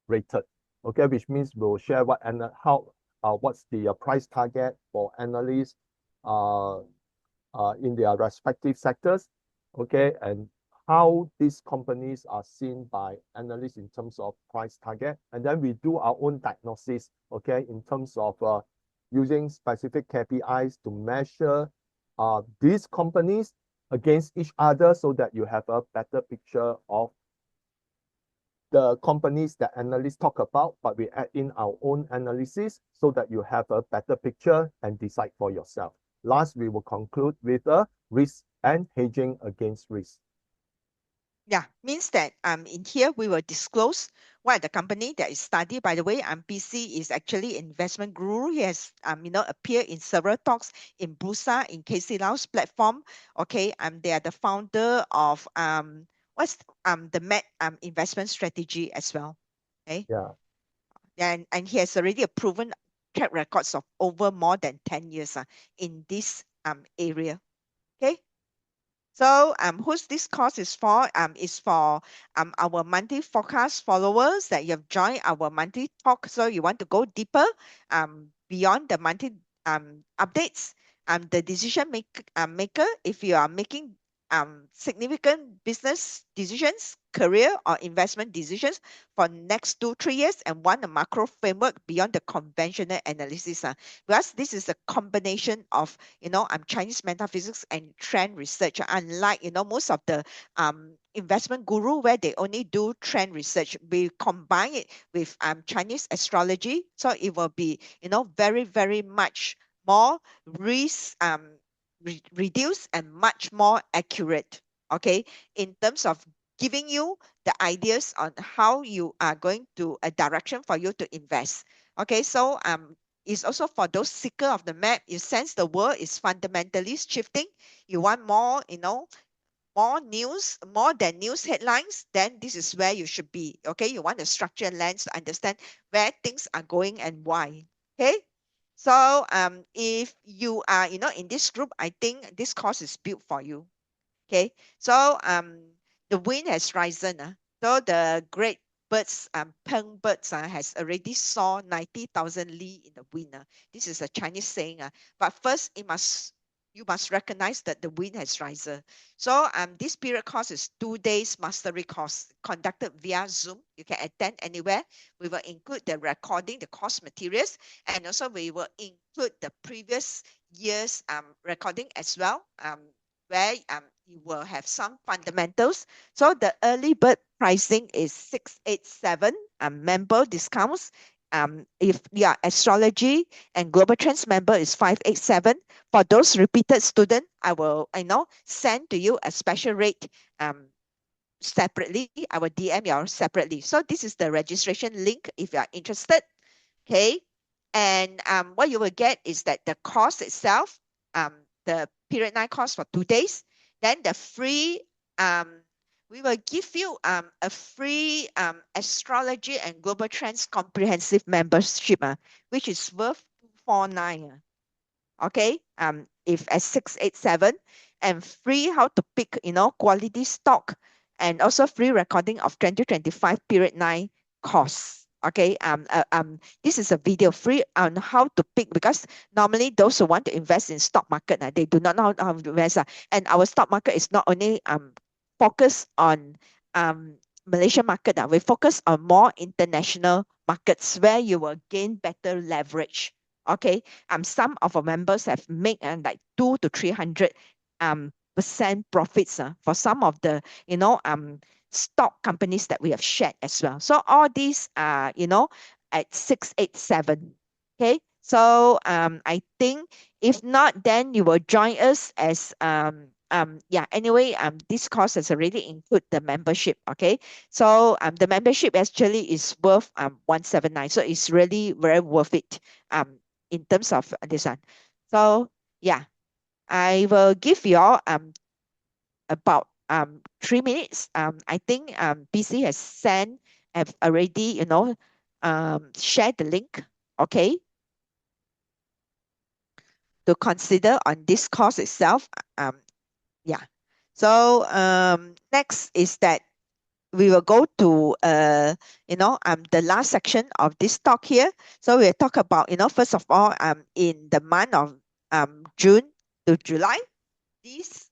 rated, okay, which means we'll share what's the price target for analysts in their respective sectors, okay, and how these companies are seen by analysts in terms of price target. And then we do our own diagnosis, okay, in terms of using specific KPIs to measure these companies against each other so that you have a better picture of the companies that analysts talk about, but we add in our own analysis so that you have a better picture and decide for yourself. Last, we will conclude with a risk and hedging against risk. Yeah, means that in here we will disclose what the company that is studied. By the way, PC is actually investment guru. He has appeared in several talks in Bursa, in KC Lau's platform. Okay, they are the founder of what's the Met investment strategy as well. Okay. Yeah. And he has already a proven track records of over more than 10 years in this area. Okay. So who's this course is for? Is for our monthly forecast followers that you have joined our monthly talk. So you want to go deeper beyond the monthly updates. The decision maker, if you are making significant business decisions, career or investment decisions for next 2-3 years, and want a macro framework beyond the conventional analysis. Because this is a combination of, Chinese metaphysics and trend research. Unlike, most of the investment guru where they only do trend research, we combine it with Chinese astrology. So it will be, very, very much more risk reduced and much more accurate, okay, in terms of giving you the ideas on how you are going to a direction for you to invest. Okay, so it's also for those seeker of the map. You sense the world is fundamentally shifting. You want more, more news, more than news headlines, then this is where you should be. Okay, you want a structured lens to understand where things are going and why. Okay, so if you are, in this group, I think this course is built for you. Okay, so the wind has risen. So the great birds, peng birds, has already saw 90,000 li in the wind. This is a Chinese saying. But first, you must recognize that the wind has risen. So this period course is 2 days mastery course conducted via Zoom. You can attend anywhere. We will include the recording, the course materials, and also we will include the previous year's recording as well. Where you will have some fundamentals. So the early bird pricing is 687, member discounts. If you are astrology and global trends member is 587. For those repeated student, I will send to you a special rate separately. I will DM you separately. So this is the registration link if you are interested. Okay. And what you will get is that the course itself, the period 9 course for 2 days, then the free, we will give you a free astrology and global trends comprehensive membership, which is worth 249. Okay, if at 687, and free how to pick, quality stock, and also free recording of 2025 period 9 course. Okay, this is a video free on how to pick, because normally those who want to invest in stock market, they do not know how to invest. And our stock market is not only focused on Malaysian market. We focus on more international markets where you will gain better leverage. Okay, some of our members have made like 200 to 300 percent profits for some of the stock companies that we have shared as well. So all these are at 687. Okay, so I think if not, then you will join us as yeah, anyway, this course has already include the membership. Okay, so the membership actually is worth 179, so it's really very worth it in terms of this one. So yeah, I will give you all about 3 minutes. I think BC has have already shared the link. Okay, to consider on this course itself. Yeah. So next is that we will go to the last section of this talk here. So we'll talk about first of all in the month of June to July. These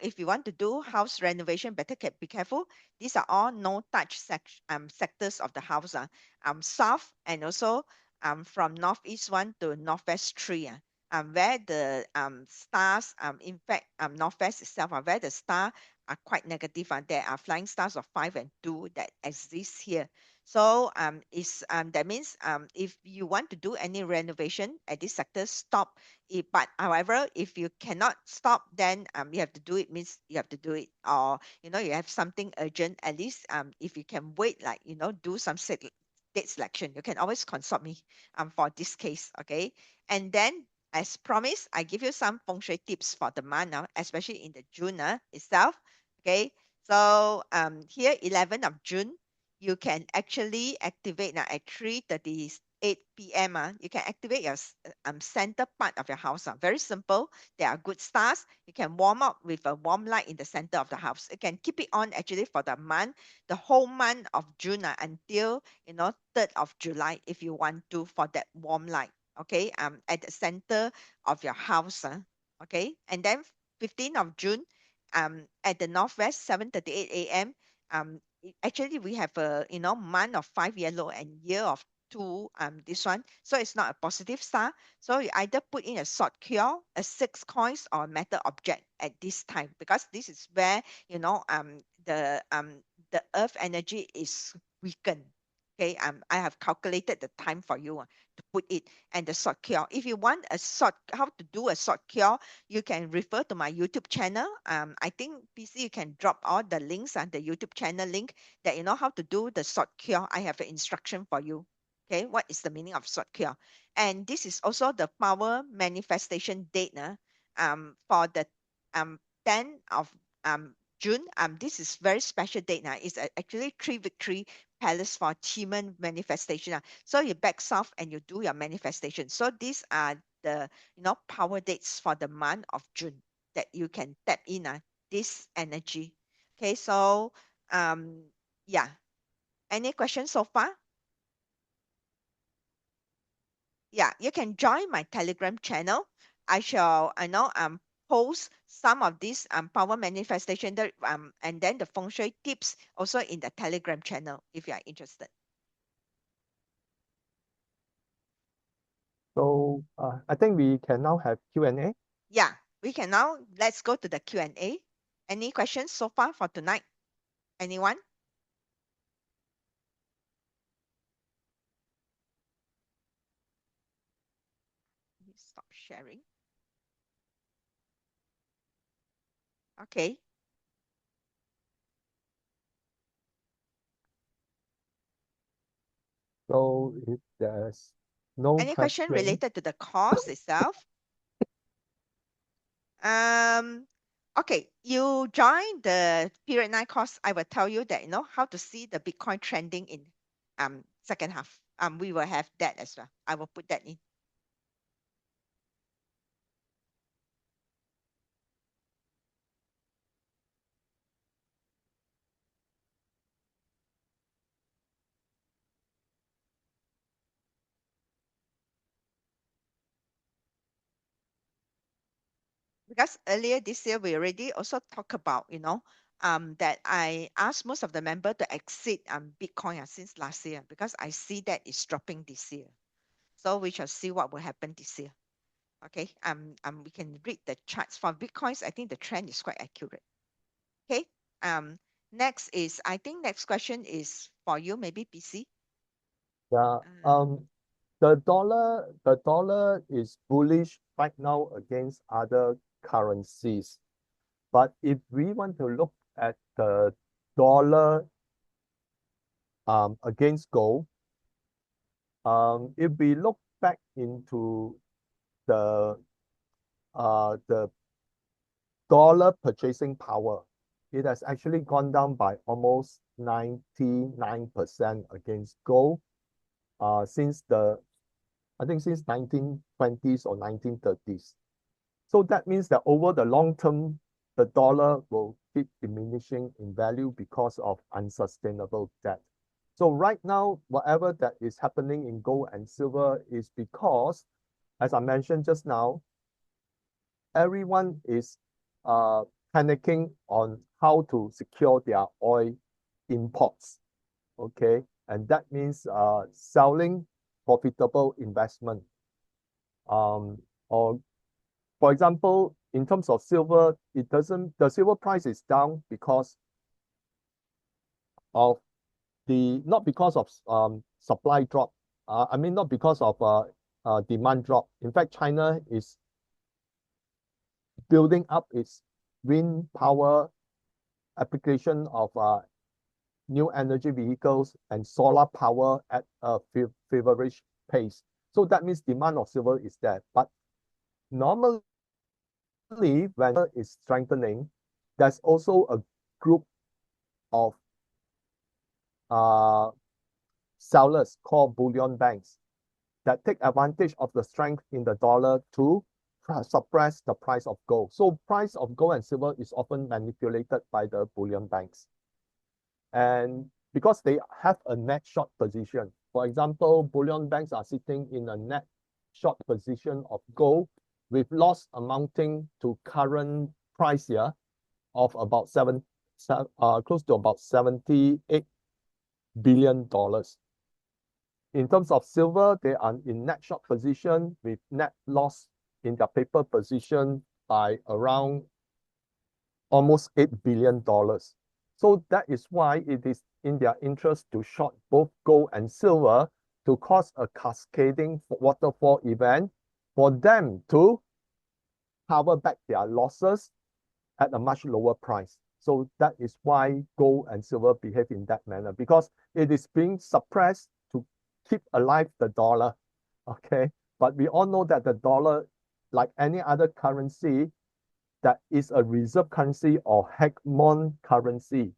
if you want to do house renovation, better be careful. These are all no touch sectors of the house. South and also from northeast 1 to northwest 3. Where the stars in fact northwest itself where the star are quite negative. There are flying stars of 5 and 2 that exist here. So that means if you want to do any renovation at this sector, stop it. But however, if you cannot stop, then you have to do it, means you have to do it, or you have something urgent. At least if you can wait, like do some date selection, you can always consult me for this case. Okay, and then as promised, I give you some feng shui tips for the month, especially in the June itself. Okay, so here 11th of June, you can actually activate now at 3:38 p.m. You can activate your center part of your house. Very simple. There are good stars. You can warm up with a warm light in the center of the house. You can keep it on actually for the month, the whole month of June until 3rd of July if you want to, for that warm light. Okay, at the center of your house. Okay, and then 15th of June, at the northwest, 7:38 a.m. Actually, we have a month of 5 yellow and year of 2 this one, so it's not a positive star. So you either put in a sword cure, a 6 coins, or a metal object at this time, because this is where the earth energy is weakened. Okay, I have calculated the time for you to put it, and the sword cure. If you want how to do a sword cure, you can refer to my YouTube channel. I think PC, you can drop all the links on the YouTube channel link that you know how to do the sword cure. I have an instruction for you. Okay, what is the meaning of sword cure? And this is also the power manifestation date for the 10th of June. This is very special date now. It's actually 3 victory palace for achievement manifestation. So you back south and you do your manifestation. So these are the power dates for the month of June that you can tap in this energy. Okay, so yeah. Any questions so far? Yeah, you can join my Telegram channel. I shall post some of these power manifestation and then the feng shui tips also in the Telegram channel if you are interested. So I think we can now have Q&A. Yeah, we can now let's go to the Q&A. Any questions so far for tonight? Anyone? Stop sharing. Okay. So if there's no Any question related to the course itself? Okay, you join the period 9 course. I will tell you that how to see the Bitcoin trending in second half. We will have that as well. I will put that in. Because earlier this year we already also talked about that I asked most of the member to exit Bitcoin since last year, because I see that it's dropping this year. So we shall see what will happen this year. Okay, we can read the charts for Bitcoins. I think the trend is quite accurate. Okay, next question is for you, maybe PC. Yeah. The dollar is bullish right now against other currencies. But if we want to look at the dollar against gold, if we look back into the dollar purchasing power, it has actually gone down by almost 99% against gold since I think since 1920s or 1930s. So that means that over the long term, the dollar will keep diminishing in value because of unsustainable debt. So right now, whatever that is happening in gold and silver is because, as I mentioned just now, everyone is panicking on how to secure their oil imports. Okay, and that means selling profitable investment. Or for example, in terms of silver, the silver price is down because of not because of supply drop. I mean, not because of demand drop. In fact, China is building up its wind power application of new energy vehicles and solar power at a feverish pace. So that means demand of silver is there. But normally, when silver is strengthening, there's also a group of sellers called bullion banks that take advantage of the strength in the dollar to suppress the price of gold. So price of gold and silver is often manipulated by the bullion banks. And because they have a net short position, for example, bullion banks are sitting in a net short position of gold with loss amounting to current price here of about close to about $78 billion. In terms of silver, they are in net short position with net loss in their paper position by around almost $8 billion. So that is why it is in their interest to short both gold and silver to cause a cascading waterfall event for them to cover back their losses at a much lower price. So that is why gold and silver behave in that manner, because it is being suppressed to keep alive the dollar. Okay. But we all know that the dollar, like any other currency, that is a reserve currency or hegemon currency.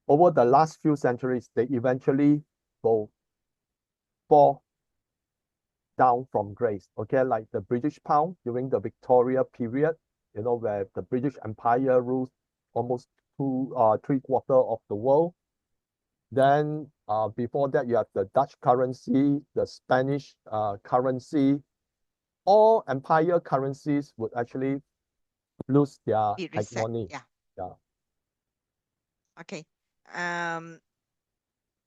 Over the last few centuries, they eventually will fall down from grace. Okay, like the British pound during the Victoria period, you know, where the British Empire rules almost three-quarters of the world. Then before that, you have the Dutch currency, the Spanish currency. All empire currencies would actually lose their Be reset. hegemony. Yeah. Yeah. Okay.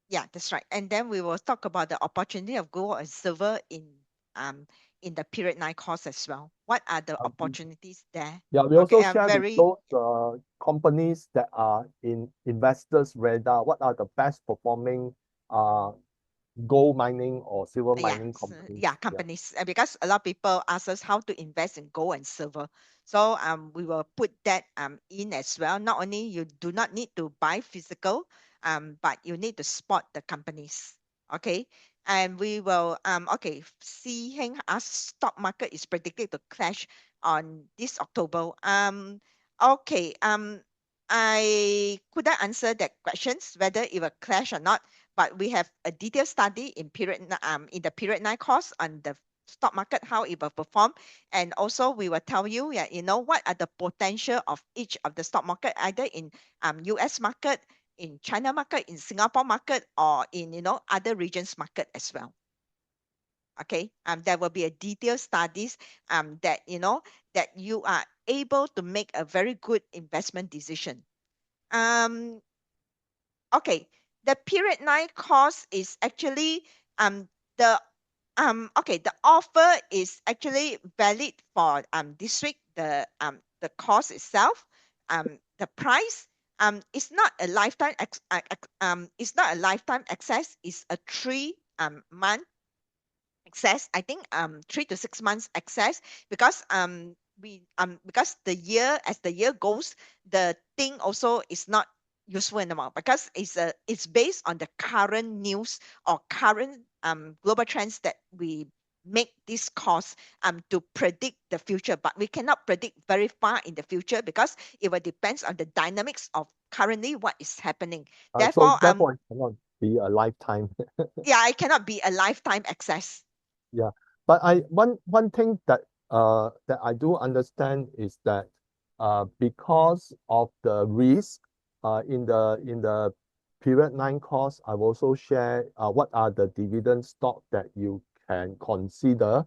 Yeah, that's right. And then we will talk about the opportunity of gold and silver in the period 9 course as well. What are the opportunities there? Yeah, we Okay, also I'm share with very those companies that are in investors' radar. What are the best performing gold mining or silver mining companies? yeah, companies. Because a lot of people ask us how to invest in gold and silver. So we will put that in as well. Not only you do not need to buy physical, but you need to spot the companies. Okay. And we will okay, Si Heng asked stock market is predicted to crash on this October. Okay. I couldn't answer that questions whether it will crash or not, but we have a detailed study in in the period 9 course on the stock market, how it will perform. And also we will tell you, yeah, you know, what are the potential of each of the stock market, either in US market, in China market, in Singapore market, or in, you know, other regions market as well. Okay. There will be a detailed studies that, you know, that you are able to make a very good investment decision. Okay, the period 9 course is actually the okay, the offer is actually valid for this week. The course itself, the price is not a lifetime it's not a lifetime access. It's a 3 month access. I think 3 to 6 months access, because because as the year goes, the thing also is not useful anymore, because it's based on the current news or current global trends that we make this course to predict the future. But we cannot predict very far in the future, because it will depends on the dynamics of currently what is happening. So Therefore it cannot be a lifetime. yeah, it cannot be a lifetime access. Yeah, but one thing that I do understand is that because of the risk in the period 9 course, I've also shared what are the dividend stock that you can consider.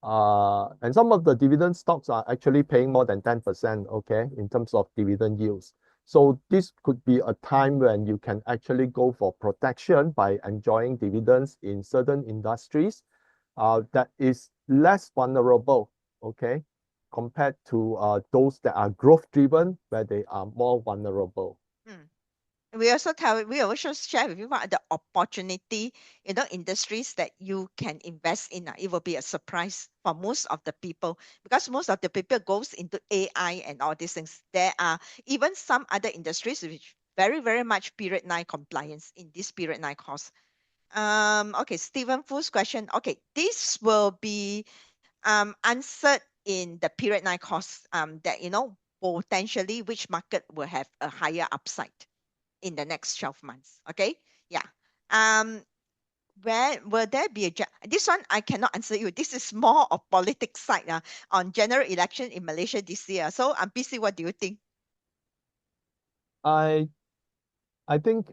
And some of the dividend stocks are actually paying more than 10%, okay, in terms of dividend yields. So this could be a time when you can actually go for protection by enjoying dividends in certain industries that is less vulnerable, okay, compared to those that are growth driven, where they are more vulnerable. We also share with you what are the opportunity, you know, industries that you can invest in. It will be a surprise for most of the people, because most of the people goes into AI and all these things. There are even some other industries which very, very much period 9 compliance in this period 9 course. Okay, Stephen Fu's question. Okay, this will be answered in the period 9 course, that, you know, potentially which market will have a higher upside in the next 12 months. Okay. Yeah. Where will there be this one I cannot answer you. This is more of politics side on general election in Malaysia this year. So PC, what do you think? I think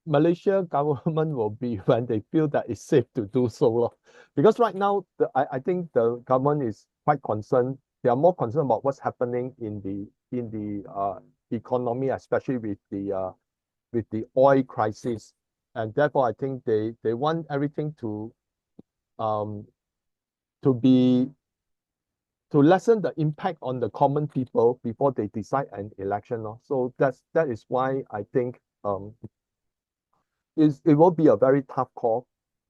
Malaysia government will be when they feel that it's safe to do so. Because right now, I think the government is quite concerned they are more concerned about what's happening in the economy, especially with the oil crisis, and therefore I think they want everything to be to lessen the impact on the common people before they decide an election. So that is why I think it will be a very tough call,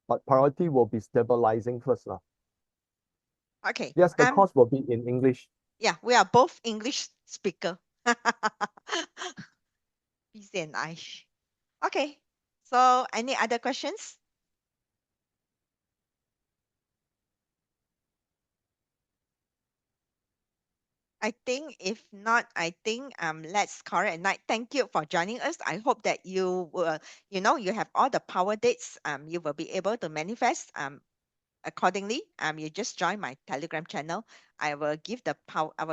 but priority will be stabilizing first. Okay. Yes, the course will be in English. Yeah, we are both English speaker. PC and I. Okay. So any other questions? I think if not, I think let's call it a night. Thank you for joining us. I hope that you will, you have all the power dates. You will be able to manifest accordingly. You just join my Telegram channel. I will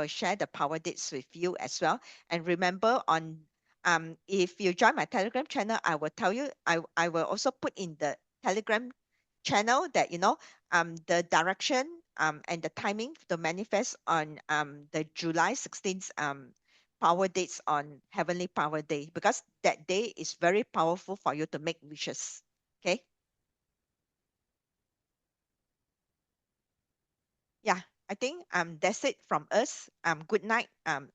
share the power dates with you as well. And remember, if you join my Telegram channel, I will tell you. I will also put in the Telegram channel that the direction and the timing to manifest on the July 16th power dates on Heavenly Power Day, because that day is very powerful for you to make wishes. Okay. Yeah, I think that's it from us. Good night,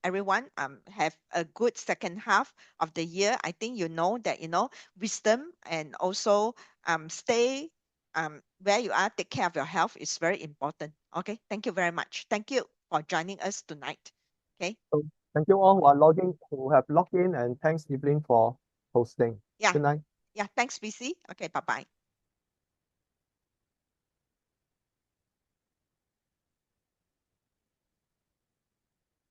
everyone. Have a good second half of the year. I think that wisdom, and also stay where you are. Take care of your health is very important. Okay, thank you very much. Thank you for joining us tonight. Okay. So thank you all who have logged in, and thanks Evelyn for hosting. Yeah. Good night. Yeah. Thanks, BC. Okay. Bye bye.